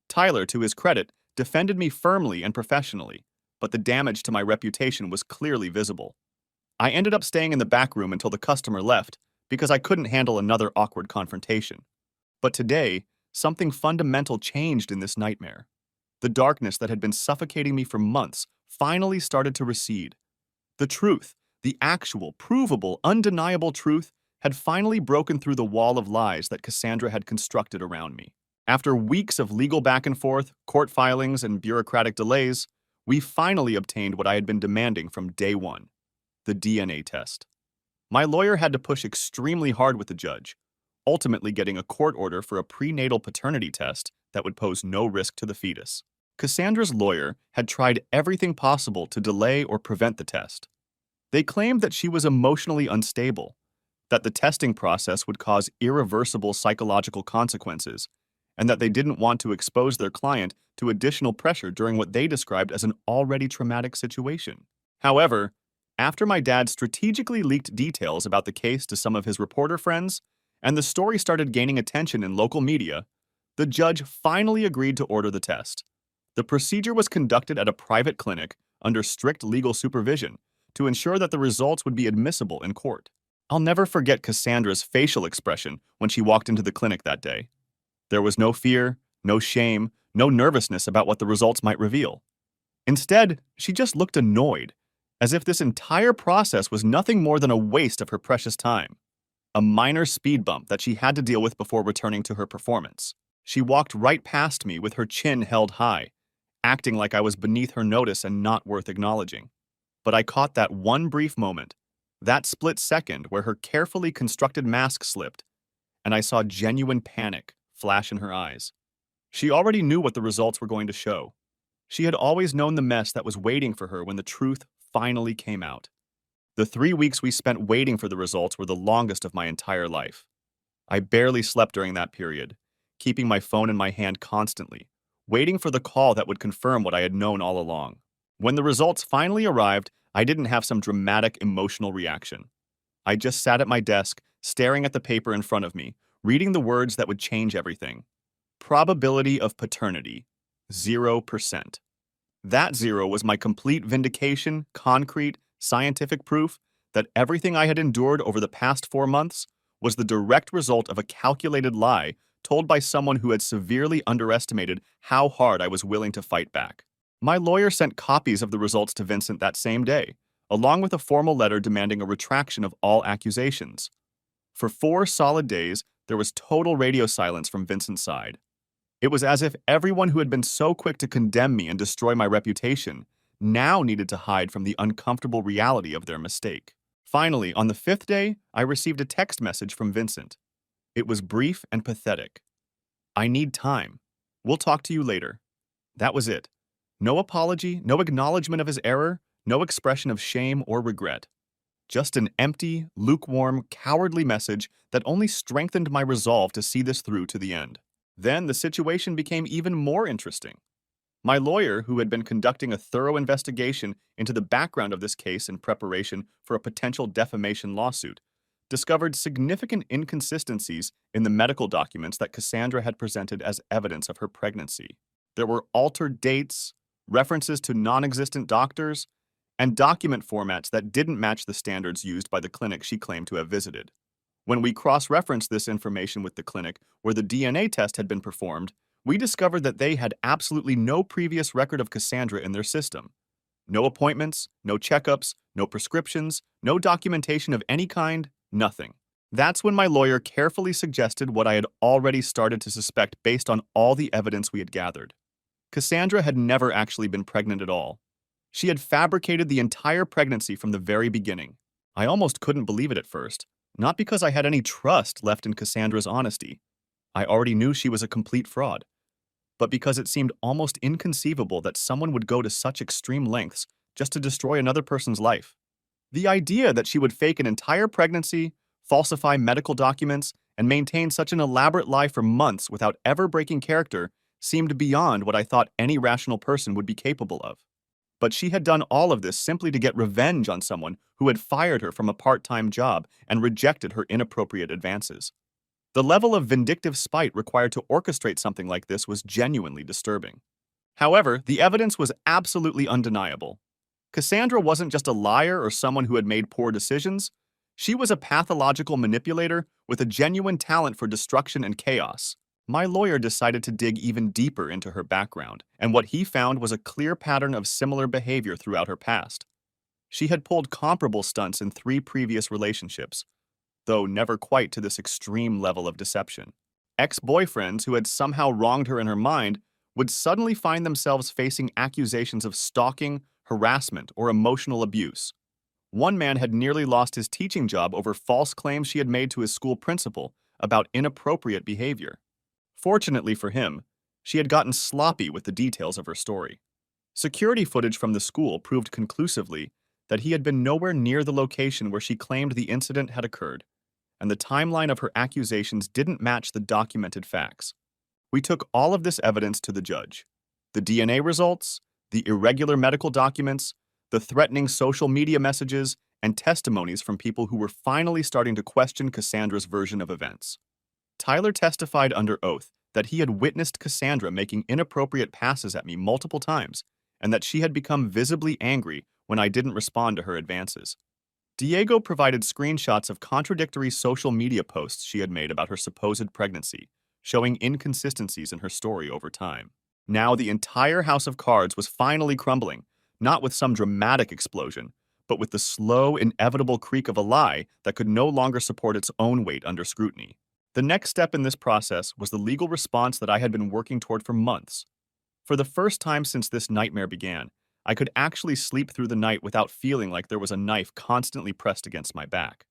[SPEAKER 1] Tyler, to his credit, defended me firmly and professionally, but the damage to my reputation was clearly visible. I ended up staying in the back room until the customer left because I couldn't handle another awkward confrontation. But today, something fundamental changed in this nightmare. The darkness that had been suffocating me for months finally started to recede. The truth, the actual, provable, undeniable truth, had finally broken through the wall of lies that Cassandra had constructed around me. After weeks of legal back and forth, court filings, and bureaucratic delays, we finally obtained what I had been demanding from day one: the DNA test. My lawyer had to push extremely hard with the judge, ultimately getting a court order for a prenatal paternity test that would pose no risk to the fetus. Cassandra's lawyer had tried everything possible to delay or prevent the test. They claimed that she was emotionally unstable, that the testing process would cause irreversible psychological consequences, and that they didn't want to expose their client to additional pressure during what they described as an already traumatic situation. However, after my dad strategically leaked details about the case to some of his reporter friends, and the story started gaining attention in local media, the judge finally agreed to order the test. The procedure was conducted at a private clinic under strict legal supervision to ensure that the results would be admissible in court. I'll never forget Cassandra's facial expression when she walked into the clinic that day. There was no fear, no shame, no nervousness about what the results might reveal. Instead, she just looked annoyed, as if this entire process was nothing more than a waste of her precious time. A minor speed bump that she had to deal with before returning to her performance. She walked right past me with her chin held high, acting like I was beneath her notice and not worth acknowledging. But I caught that one brief moment, that split second where her carefully constructed mask slipped, and I saw genuine panic flash in her eyes. She already knew what the results were going to show. She had always known the mess that was waiting for her when the truth finally came out. The 3 weeks we spent waiting for the results were the longest of my entire life. I barely slept during that period, keeping my phone in my hand constantly, waiting for the call that would confirm what I had known all along. When the results finally arrived, I didn't have some dramatic emotional reaction. I just sat at my desk, staring at the paper in front of me, reading the words that would change everything. Probability of paternity, 0%. That zero was my complete vindication, concrete, scientific proof that everything I had endured over the past 4 months was the direct result of a calculated lie told by someone who had severely underestimated how hard I was willing to fight back. My lawyer sent copies of the results to Vincent that same day, along with a formal letter demanding a retraction of all accusations. For 4 solid days, there was total radio silence from Vincent's side. It was as if everyone who had been so quick to condemn me and destroy my reputation now needed to hide from the uncomfortable reality of their mistake. Finally, on the 5th day, I received a text message from Vincent. It was brief and pathetic. "I need time. We'll talk to you later." That was it. No apology, no acknowledgement of his error, no expression of shame or regret. Just an empty, lukewarm, cowardly message that only strengthened my resolve to see this through to the end. Then the situation became even more interesting. My lawyer, who had been conducting a thorough investigation into the background of this case in preparation for a potential defamation lawsuit, discovered significant inconsistencies in the medical documents that Cassandra had presented as evidence of her pregnancy. There were altered dates, references to non-existent doctors, and document formats that didn't match the standards used by the clinic she claimed to have visited. When we cross-referenced this information with the clinic where the DNA test had been performed, we discovered that they had absolutely no previous record of Cassandra in their system. No appointments, no checkups, no prescriptions, no documentation of any kind, nothing. That's when my lawyer carefully suggested what I had already started to suspect based on all the evidence we had gathered. Cassandra had never actually been pregnant at all. She had fabricated the entire pregnancy from the very beginning. I almost couldn't believe it at first, not because I had any trust left in Cassandra's honesty. I already knew she was a complete fraud, but because it seemed almost inconceivable that someone would go to such extreme lengths just to destroy another person's life. The idea that she would fake an entire pregnancy, falsify medical documents, and maintain such an elaborate lie for months without ever breaking character seemed beyond what I thought any rational person would be capable of. But she had done all of this simply to get revenge on someone who had fired her from a part-time job and rejected her inappropriate advances. The level of vindictive spite required to orchestrate something like this was genuinely disturbing. However, the evidence was absolutely undeniable. Cassandra wasn't just a liar or someone who had made poor decisions. She was a pathological manipulator with a genuine talent for destruction and chaos. My lawyer decided to dig even deeper into her background, and what he found was a clear pattern of similar behavior throughout her past. She had pulled comparable stunts in 3 previous relationships, though never quite to this extreme level of deception. Ex-boyfriends who had somehow wronged her in her mind would suddenly find themselves facing accusations of stalking, harassment, or emotional abuse. One man had nearly lost his teaching job over false claims she had made to his school principal about inappropriate behavior. Fortunately for him, she had gotten sloppy with the details of her story. Security footage from the school proved conclusively that he had been nowhere near the location where she claimed the incident had occurred, and the timeline of her accusations didn't match the documented facts. We took all of this evidence to the judge. The DNA results, the irregular medical documents, the threatening social media messages, and testimonies from people who were finally starting to question Cassandra's version of events. Tyler testified under oath that he had witnessed Cassandra making inappropriate passes at me multiple times, and that she had become visibly angry when I didn't respond to her advances. Diego provided screenshots of contradictory social media posts she had made about her supposed pregnancy, showing inconsistencies in her story over time. Now the entire house of cards was finally crumbling, not with some dramatic explosion, but with the slow, inevitable creak of a lie that could no longer support its own weight under scrutiny. The next step in this process was the legal response that I had been working toward for months. For the first time since this nightmare began, I could actually sleep through the night without feeling like there was a knife constantly pressed against my back.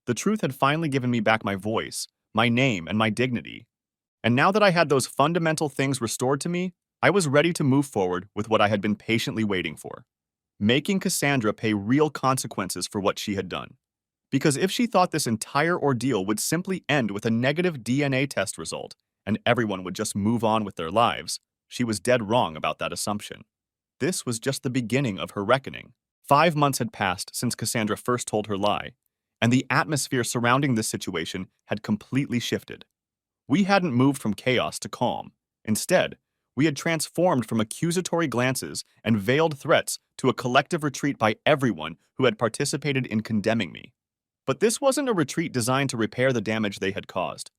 [SPEAKER 1] The truth had finally given me back my voice, my name, and my dignity. And now that I had those fundamental things restored to me, I was ready to move forward with what I had been patiently waiting for. making Cassandra pay real consequences for what she had done. Because if she thought this entire ordeal would simply end with a negative DNA test result and everyone would just move on with their lives, she was dead wrong about that assumption. This was just the beginning of her reckoning. 5 months had passed since Cassandra first told her lie, and the atmosphere surrounding this situation had completely shifted. We hadn't moved from chaos to calm. Instead, we had transformed from accusatory glances and veiled threats to a collective retreat by everyone who had participated in condemning me. But this wasn't a retreat designed to repair the damage they had caused.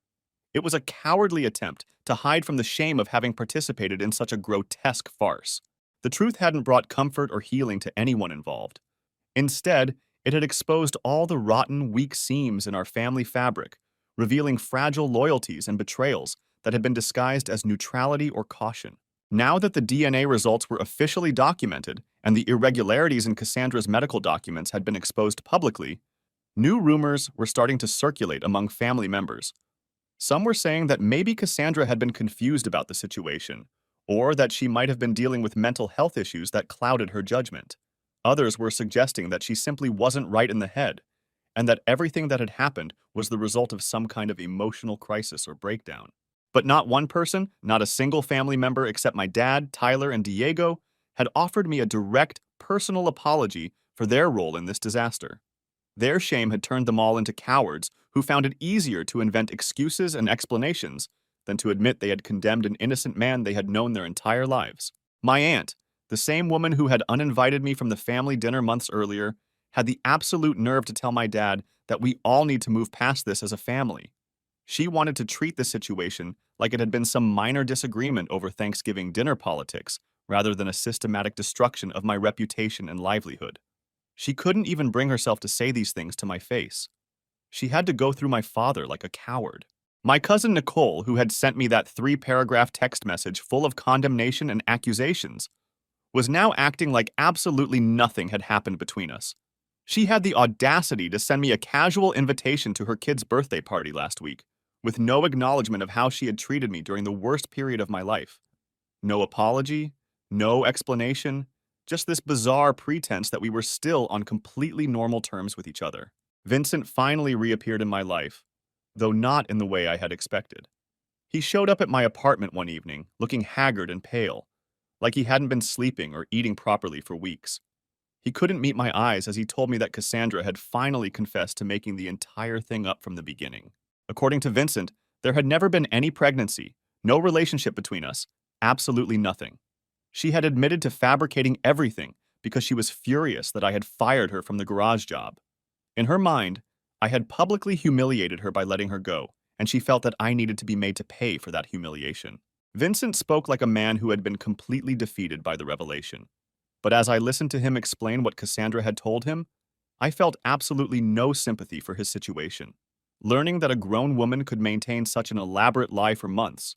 [SPEAKER 1] It was a cowardly attempt to hide from the shame of having participated in such a grotesque farce. The truth hadn't brought comfort or healing to anyone involved. Instead, it had exposed all the rotten, weak seams in our family fabric, revealing fragile loyalties and betrayals that had been disguised as neutrality or caution. Now that the DNA results were officially documented and the irregularities in Cassandra's medical documents had been exposed publicly, new rumors were starting to circulate among family members. Some were saying that maybe Cassandra had been confused about the situation, or that she might have been dealing with mental health issues that clouded her judgment. Others were suggesting that she simply wasn't right in the head, and that everything that had happened was the result of some kind of emotional crisis or breakdown. But not one person, not a single family member except my dad, Tyler, and Diego, had offered me a direct, personal apology for their role in this disaster. Their shame had turned them all into cowards who found it easier to invent excuses and explanations than to admit they had condemned an innocent man they had known their entire lives. My aunt, the same woman who had uninvited me from the family dinner months earlier, had the absolute nerve to tell my dad that we all need to move past this as a family. She wanted to treat the situation like it had been some minor disagreement over Thanksgiving dinner politics, rather than a systematic destruction of my reputation and livelihood. She couldn't even bring herself to say these things to my face. She had to go through my father like a coward. My cousin Nicole, who had sent me that 3-paragraph text message full of condemnation and accusations, was now acting like absolutely nothing had happened between us. She had the audacity to send me a casual invitation to her kid's birthday party last week, with no acknowledgement of how she had treated me during the worst period of my life. No apology, no explanation, just this bizarre pretense that we were still on completely normal terms with each other. Vincent finally reappeared in my life, though not in the way I had expected. He showed up at my apartment one evening, looking haggard and pale, like he hadn't been sleeping or eating properly for weeks. He couldn't meet my eyes as he told me that Cassandra had finally confessed to making the entire thing up from the beginning. According to Vincent, there had never been any pregnancy, no relationship between us, absolutely nothing. She had admitted to fabricating everything because she was furious that I had fired her from the garage job. In her mind, I had publicly humiliated her by letting her go, and she felt that I needed to be made to pay for that humiliation. Vincent spoke like a man who had been completely defeated by the revelation. But as I listened to him explain what Cassandra had told him, I felt absolutely no sympathy for his situation. Learning that a grown woman could maintain such an elaborate lie for months,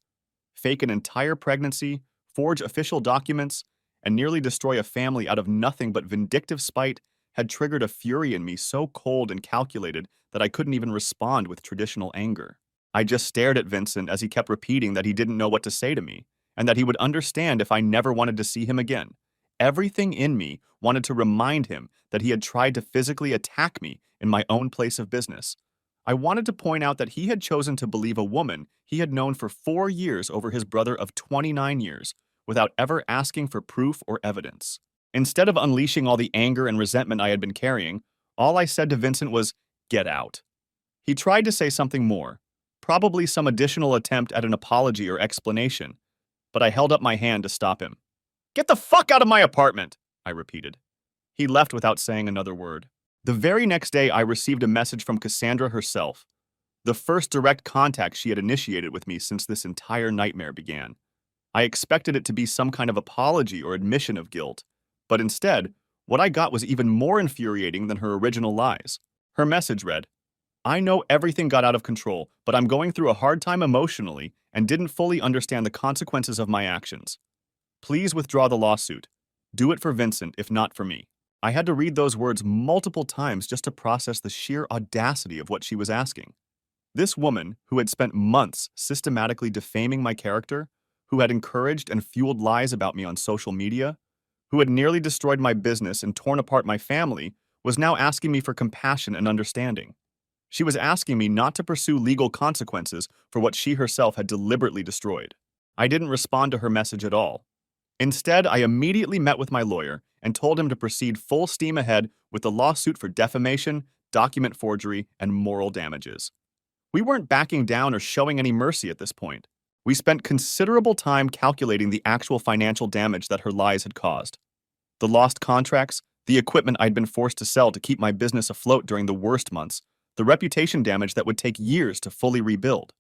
[SPEAKER 1] fake an entire pregnancy, forge official documents, and nearly destroy a family out of nothing but vindictive spite had triggered a fury in me so cold and calculated that I couldn't even respond with traditional anger. I just stared at Vincent as he kept repeating that he didn't know what to say to me, and that he would understand if I never wanted to see him again. Everything in me wanted to remind him that he had tried to physically attack me in my own place of business. I wanted to point out that he had chosen to believe a woman he had known for 4 years over his brother of 29 years, without ever asking for proof or evidence. Instead of unleashing all the anger and resentment I had been carrying, all I said to Vincent was, "Get out." He tried to say something more, probably some additional attempt at an apology or explanation, but I held up my hand to stop him. "Get the fuck out of my apartment," I repeated. He left without saying another word. The very next day, I received a message from Cassandra herself, the first direct contact she had initiated with me since this entire nightmare began. I expected it to be some kind of apology or admission of guilt, but instead, what I got was even more infuriating than her original lies. Her message read, "I know everything got out of control, but I'm going through a hard time emotionally and didn't fully understand the consequences of my actions. Please withdraw the lawsuit. Do it for Vincent, if not for me." I had to read those words multiple times just to process the sheer audacity of what she was asking. This woman, who had spent months systematically defaming my character, who had encouraged and fueled lies about me on social media, who had nearly destroyed my business and torn apart my family, was now asking me for compassion and understanding. She was asking me not to pursue legal consequences for what she herself had deliberately destroyed. I didn't respond to her message at all. Instead, I immediately met with my lawyer and told him to proceed full steam ahead with the lawsuit for defamation, document forgery, and moral damages. We weren't backing down or showing any mercy at this point. We spent considerable time calculating the actual financial damage that her lies had caused. The lost contracts, the equipment I'd been forced to sell to keep my business afloat during the worst months, the reputation damage that would take years to fully rebuild.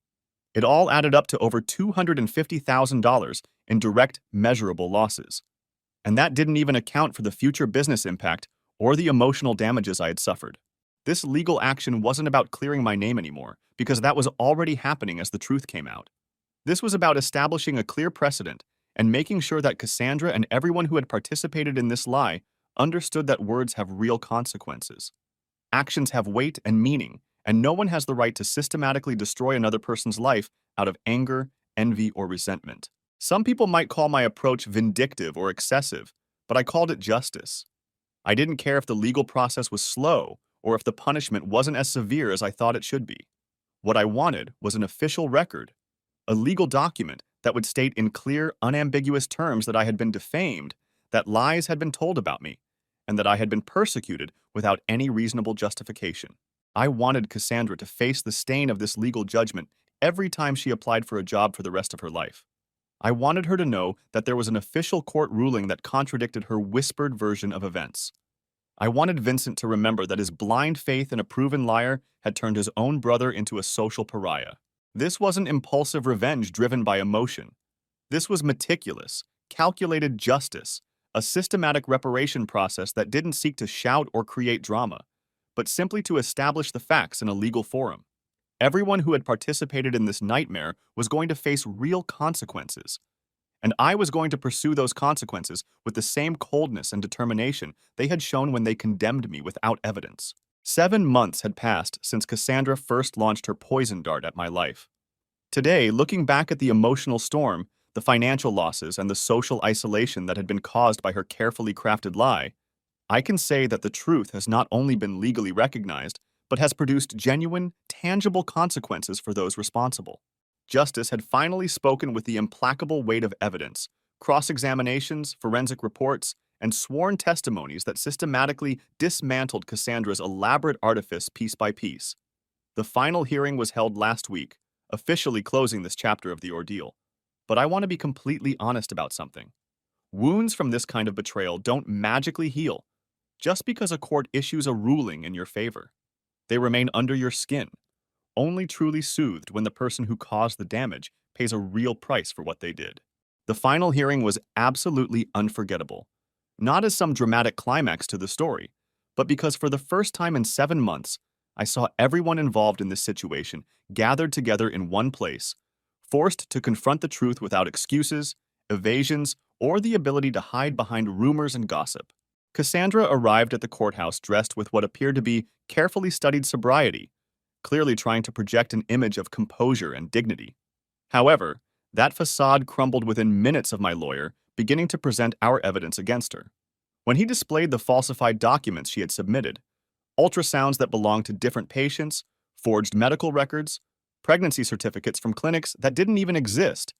[SPEAKER 1] It all added up to over $250,000 in direct, measurable losses. And that didn't even account for the future business impact or the emotional damages I had suffered. This legal action wasn't about clearing my name anymore, because that was already happening as the truth came out. This was about establishing a clear precedent and making sure that Cassandra and everyone who had participated in this lie understood that words have real consequences. Actions have weight and meaning, and no one has the right to systematically destroy another person's life out of anger, envy, or resentment. Some people might call my approach vindictive or excessive, but I called it justice. I didn't care if the legal process was slow or if the punishment wasn't as severe as I thought it should be. What I wanted was an official record, a legal document that would state in clear, unambiguous terms that I had been defamed, that lies had been told about me, and that I had been persecuted without any reasonable justification. I wanted Cassandra to face the stain of this legal judgment every time she applied for a job for the rest of her life. I wanted her to know that there was an official court ruling that contradicted her whispered version of events. I wanted Vincent to remember that his blind faith in a proven liar had turned his own brother into a social pariah. This wasn't impulsive revenge driven by emotion. This was meticulous, calculated justice, a systematic reparation process that didn't seek to shout or create drama, but simply to establish the facts in a legal forum. Everyone who had participated in this nightmare was going to face real consequences, and I was going to pursue those consequences with the same coldness and determination they had shown when they condemned me without evidence. 7 months had passed since Cassandra first launched her poison dart at my life. Today, looking back at the emotional storm, the financial losses, and the social isolation that had been caused by her carefully crafted lie, I can say that the truth has not only been legally recognized, but has produced genuine, tangible consequences for those responsible. Justice had finally spoken with the implacable weight of evidence, cross-examinations, forensic reports, and sworn testimonies that systematically dismantled Cassandra's elaborate artifice piece by piece. The final hearing was held last week, officially closing this chapter of the ordeal. But I want to be completely honest about something. Wounds from this kind of betrayal don't magically heal just because a court issues a ruling in your favor. They remain under your skin, only truly soothed when the person who caused the damage pays a real price for what they did. The final hearing was absolutely unforgettable, not as some dramatic climax to the story, but because for the first time in 7 months, I saw everyone involved in this situation gathered together in one place, forced to confront the truth without excuses, evasions, or the ability to hide behind rumors and gossip. Cassandra arrived at the courthouse dressed with what appeared to be carefully studied sobriety, clearly trying to project an image of composure and dignity. However, that facade crumbled within minutes of my lawyer beginning to present our evidence against her. When he displayed the falsified documents she had submitted, ultrasounds that belonged to different patients, forged medical records, pregnancy certificates from clinics that didn't even exist,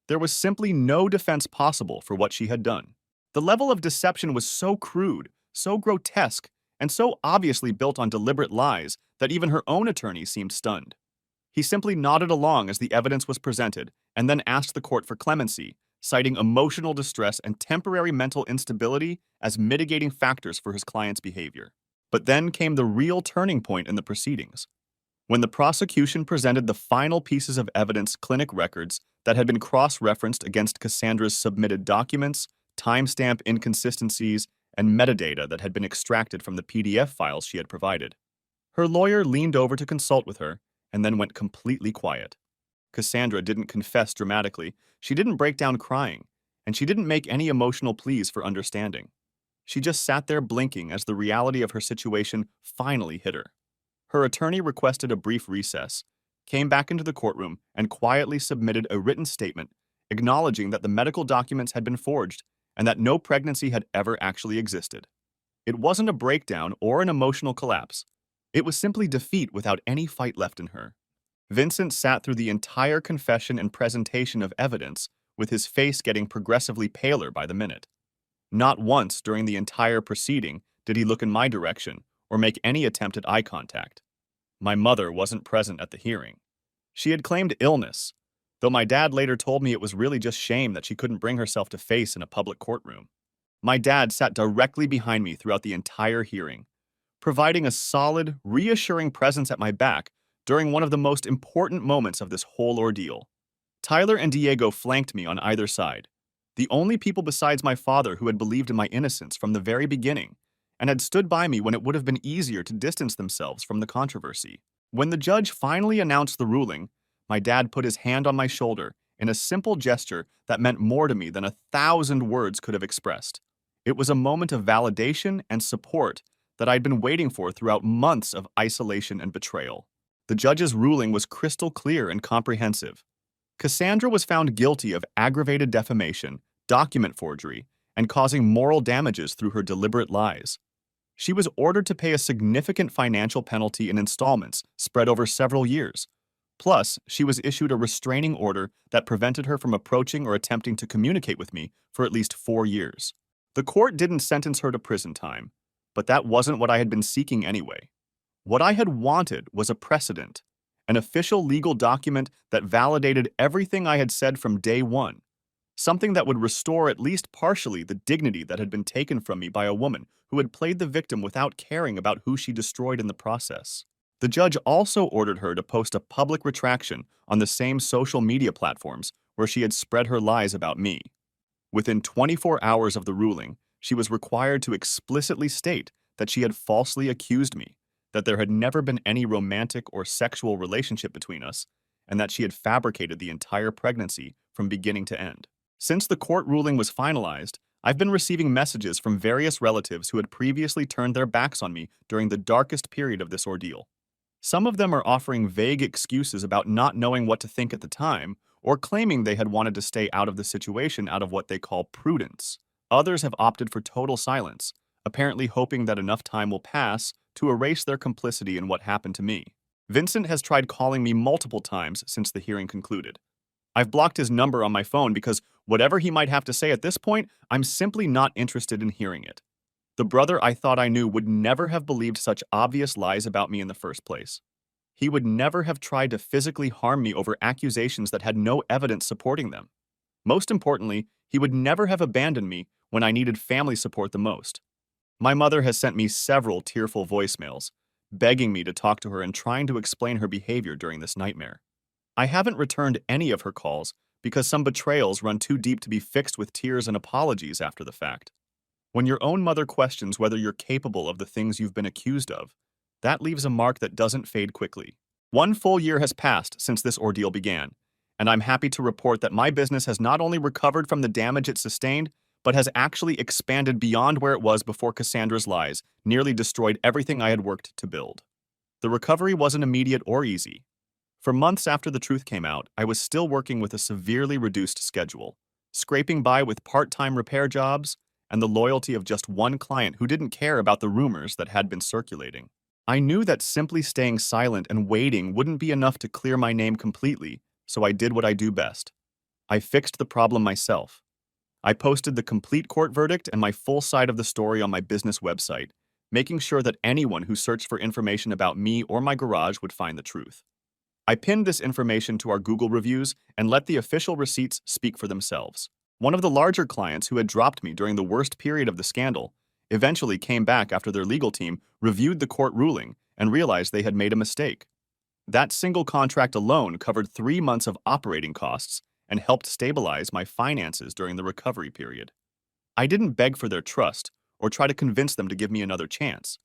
[SPEAKER 1] there was simply no defense possible for what she had done. The level of deception was so crude, so grotesque, and so obviously built on deliberate lies that even her own attorney seemed stunned. He simply nodded along as the evidence was presented and then asked the court for clemency, citing emotional distress and temporary mental instability as mitigating factors for his client's behavior. But then came the real turning point in the proceedings. When the prosecution presented the final pieces of evidence, clinic records that had been cross-referenced against Cassandra's submitted documents, timestamp inconsistencies, and metadata that had been extracted from the PDF files she had provided. Her lawyer leaned over to consult with her and then went completely quiet. Cassandra didn't confess dramatically, she didn't break down crying, and she didn't make any emotional pleas for understanding. She just sat there blinking as the reality of her situation finally hit her. Her attorney requested a brief recess, came back into the courtroom, and quietly submitted a written statement acknowledging that the medical documents had been forged and that no pregnancy had ever actually existed. It wasn't a breakdown or an emotional collapse. It was simply defeat without any fight left in her. Vincent sat through the entire confession and presentation of evidence, with his face getting progressively paler by the minute. Not once during the entire proceeding did he look in my direction or make any attempt at eye contact. My mother wasn't present at the hearing. She had claimed illness, though my dad later told me it was really just shame that she couldn't bring herself to face in a public courtroom. My dad sat directly behind me throughout the entire hearing, providing a solid, reassuring presence at my back during one of the most important moments of this whole ordeal. Tyler and Diego flanked me on either side, the only people besides my father who had believed in my innocence from the very beginning, and had stood by me when it would have been easier to distance themselves from the controversy. When the judge finally announced the ruling, my dad put his hand on my shoulder in a simple gesture that meant more to me than 1,000 words could have expressed. It was a moment of validation and support that I'd been waiting for throughout months of isolation and betrayal. The judge's ruling was crystal clear and comprehensive. Cassandra was found guilty of aggravated defamation, document forgery, and causing moral damages through her deliberate lies. She was ordered to pay a significant financial penalty in installments spread over several years. Plus, she was issued a restraining order that prevented her from approaching or attempting to communicate with me for at least 4 years. The court didn't sentence her to prison time, but that wasn't what I had been seeking anyway. What I had wanted was a precedent, an official legal document that validated everything I had said from day one, something that would restore at least partially the dignity that had been taken from me by a woman who had played the victim without caring about who she destroyed in the process. The judge also ordered her to post a public retraction on the same social media platforms where she had spread her lies about me. Within 24 hours of the ruling, she was required to explicitly state that she had falsely accused me, that there had never been any romantic or sexual relationship between us, and that she had fabricated the entire pregnancy from beginning to end. Since the court ruling was finalized, I've been receiving messages from various relatives who had previously turned their backs on me during the darkest period of this ordeal. Some of them are offering vague excuses about not knowing what to think at the time, or claiming they had wanted to stay out of the situation out of what they call prudence. Others have opted for total silence, apparently hoping that enough time will pass to erase their complicity in what happened to me. Vincent has tried calling me multiple times since the hearing concluded. I've blocked his number on my phone because whatever he might have to say at this point, I'm simply not interested in hearing it. The brother I thought I knew would never have believed such obvious lies about me in the first place. He would never have tried to physically harm me over accusations that had no evidence supporting them. Most importantly, he would never have abandoned me when I needed family support the most. My mother has sent me several tearful voicemails, begging me to talk to her and trying to explain her behavior during this nightmare. I haven't returned any of her calls because some betrayals run too deep to be fixed with tears and apologies after the fact. When your own mother questions whether you're capable of the things you've been accused of, that leaves a mark that doesn't fade quickly. 1 full year has passed since this ordeal began, and I'm happy to report that my business has not only recovered from the damage it sustained, but has actually expanded beyond where it was before Cassandra's lies nearly destroyed everything I had worked to build. The recovery wasn't immediate or easy. For months after the truth came out, I was still working with a severely reduced schedule, scraping by with part-time repair jobs and the loyalty of just one client who didn't care about the rumors that had been circulating. I knew that simply staying silent and waiting wouldn't be enough to clear my name completely, so I did what I do best. I fixed the problem myself. I posted the complete court verdict and my full side of the story on my business website, making sure that anyone who searched for information about me or my garage would find the truth. I pinned this information to our Google reviews and let the official receipts speak for themselves. One of the larger clients who had dropped me during the worst period of the scandal eventually came back after their legal team reviewed the court ruling and realized they had made a mistake. That single contract alone covered 3 months of operating costs and helped stabilize my finances during the recovery period. I didn't beg for their trust or try to convince them to give me another chance.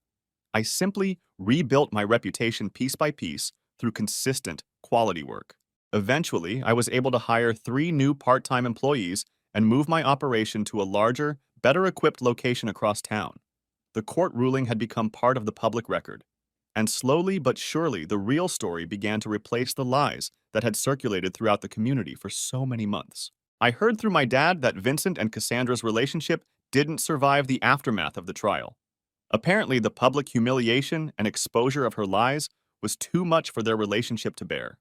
[SPEAKER 1] I simply rebuilt my reputation piece by piece through consistent, quality work. Eventually, I was able to hire 3 new part-time employees and move my operation to a larger, better-equipped location across town. The court ruling had become part of the public record, and slowly but surely the real story began to replace the lies that had circulated throughout the community for so many months. I heard through my dad that Vincent and Cassandra's relationship didn't survive the aftermath of the trial. Apparently, the public humiliation and exposure of her lies was too much for their relationship to bear.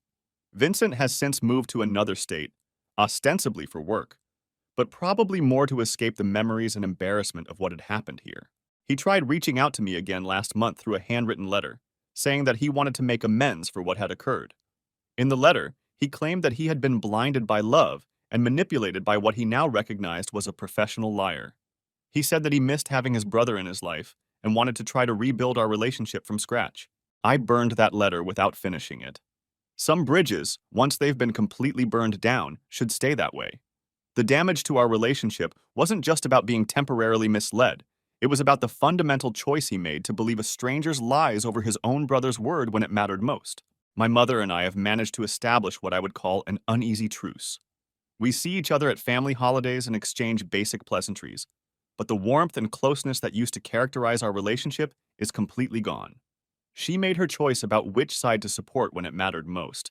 [SPEAKER 1] Vincent has since moved to another state, ostensibly for work, but probably more to escape the memories and embarrassment of what had happened here. He tried reaching out to me again last month through a handwritten letter, saying that he wanted to make amends for what had occurred. In the letter, he claimed that he had been blinded by love and manipulated by what he now recognized was a professional liar. He said that he missed having his brother in his life and wanted to try to rebuild our relationship from scratch. I burned that letter without finishing it. Some bridges, once they've been completely burned down, should stay that way. The damage to our relationship wasn't just about being temporarily misled. It was about the fundamental choice he made to believe a stranger's lies over his own brother's word when it mattered most. My mother and I have managed to establish what I would call an uneasy truce. We see each other at family holidays and exchange basic pleasantries, but the warmth and closeness that used to characterize our relationship is completely gone. She made her choice about which side to support when it mattered most,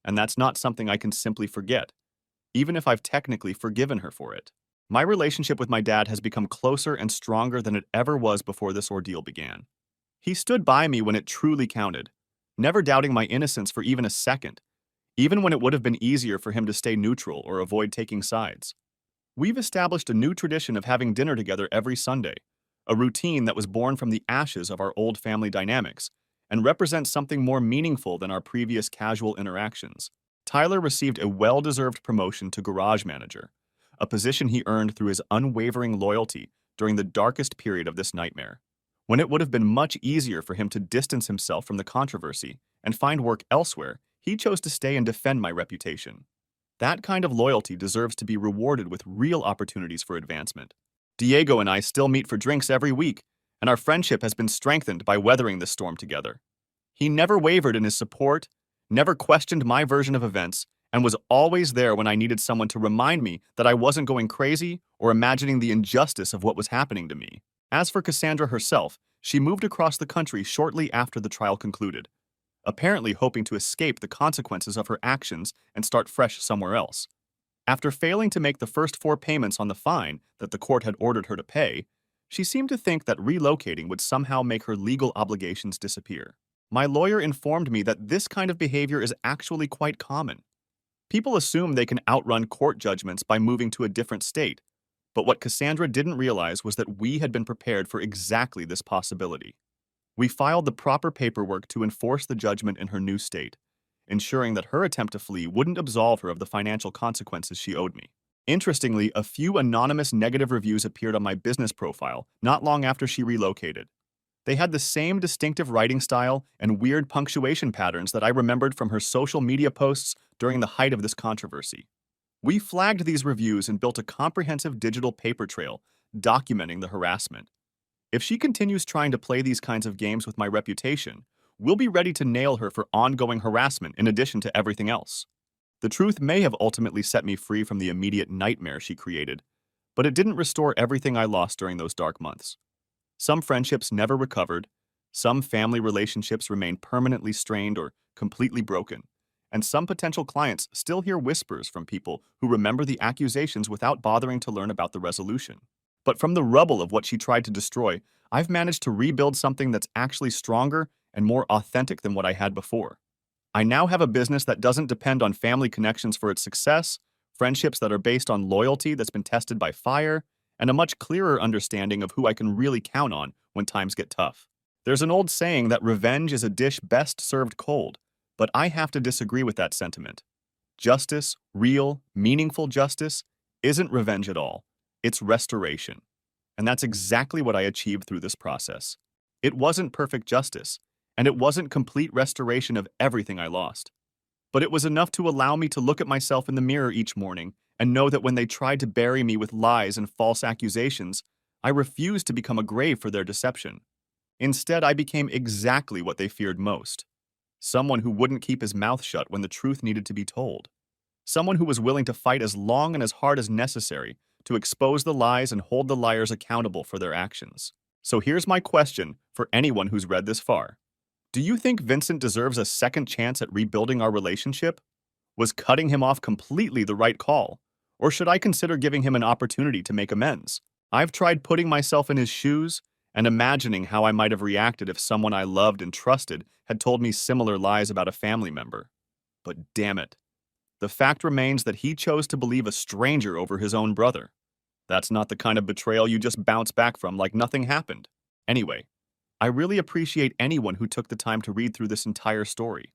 [SPEAKER 1] and that's not something I can simply forget, even if I've technically forgiven her for it. My relationship with my dad has become closer and stronger than it ever was before this ordeal began. He stood by me when it truly counted, never doubting my innocence for even a second, even when it would have been easier for him to stay neutral or avoid taking sides. We've established a new tradition of having dinner together every Sunday, a routine that was born from the ashes of our old family dynamics and represents something more meaningful than our previous casual interactions. Tyler received a well-deserved promotion to garage manager, a position he earned through his unwavering loyalty during the darkest period of this nightmare, when it would have been much easier for him to distance himself from the controversy and find work elsewhere. He chose to stay and defend my reputation. That kind of loyalty deserves to be rewarded with real opportunities for advancement. Diego and I still meet for drinks every week, and our friendship has been strengthened by weathering this storm together. He never wavered in his support, never questioned my version of events, and was always there when I needed someone to remind me that I wasn't going crazy or imagining the injustice of what was happening to me. As for Cassandra herself, she moved across the country shortly after the trial concluded, apparently hoping to escape the consequences of her actions and start fresh somewhere else. After failing to make the first 4 payments on the fine that the court had ordered her to pay, she seemed to think that relocating would somehow make her legal obligations disappear. My lawyer informed me that this kind of behavior is actually quite common. People assume they can outrun court judgments by moving to a different state, but what Cassandra didn't realize was that we had been prepared for exactly this possibility. We filed the proper paperwork to enforce the judgment in her new state, ensuring that her attempt to flee wouldn't absolve her of the financial consequences she owed me. Interestingly, a few anonymous negative reviews appeared on my business profile not long after she relocated. They had the same distinctive writing style and weird punctuation patterns that I remembered from her social media posts during the height of this controversy. We flagged these reviews and built a comprehensive digital paper trail documenting the harassment. If she continues trying to play these kinds of games with my reputation, we'll be ready to nail her for ongoing harassment in addition to everything else. The truth may have ultimately set me free from the immediate nightmare she created, but it didn't restore everything I lost during those dark months. Some friendships never recovered, some family relationships remain permanently strained or completely broken, and some potential clients still hear whispers from people who remember the accusations without bothering to learn about the resolution. But from the rubble of what she tried to destroy, I've managed to rebuild something that's actually stronger and more authentic than what I had before. I now have a business that doesn't depend on family connections for its success, friendships that are based on loyalty that's been tested by fire, and a much clearer understanding of who I can really count on when times get tough. There's an old saying that revenge is a dish best served cold, but I have to disagree with that sentiment. Justice, real, meaningful justice, isn't revenge at all. It's restoration. And that's exactly what I achieved through this process. It wasn't perfect justice, and it wasn't complete restoration of everything I lost. But it was enough to allow me to look at myself in the mirror each morning and know that when they tried to bury me with lies and false accusations, I refused to become a grave for their deception. Instead, I became exactly what they feared most. Someone who wouldn't keep his mouth shut when the truth needed to be told. Someone who was willing to fight as long and as hard as necessary to expose the lies and hold the liars accountable for their actions. So here's my question for anyone who's read this far. Do you think Vincent deserves a second chance at rebuilding our relationship? Was cutting him off completely the right call? Or should I consider giving him an opportunity to make amends? I've tried putting myself in his shoes and imagining how I might have reacted if someone I loved and trusted had told me similar lies about a family member. But damn it, the fact remains that he chose to believe a stranger over his own brother. That's not the kind of betrayal you just bounce back from like nothing happened. Anyway, I really appreciate anyone who took the time to read through this entire story.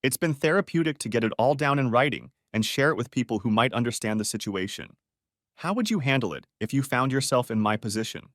[SPEAKER 1] It's been therapeutic to get it all down in writing and share it with people who might understand the situation. How would you handle it if you found yourself in my position?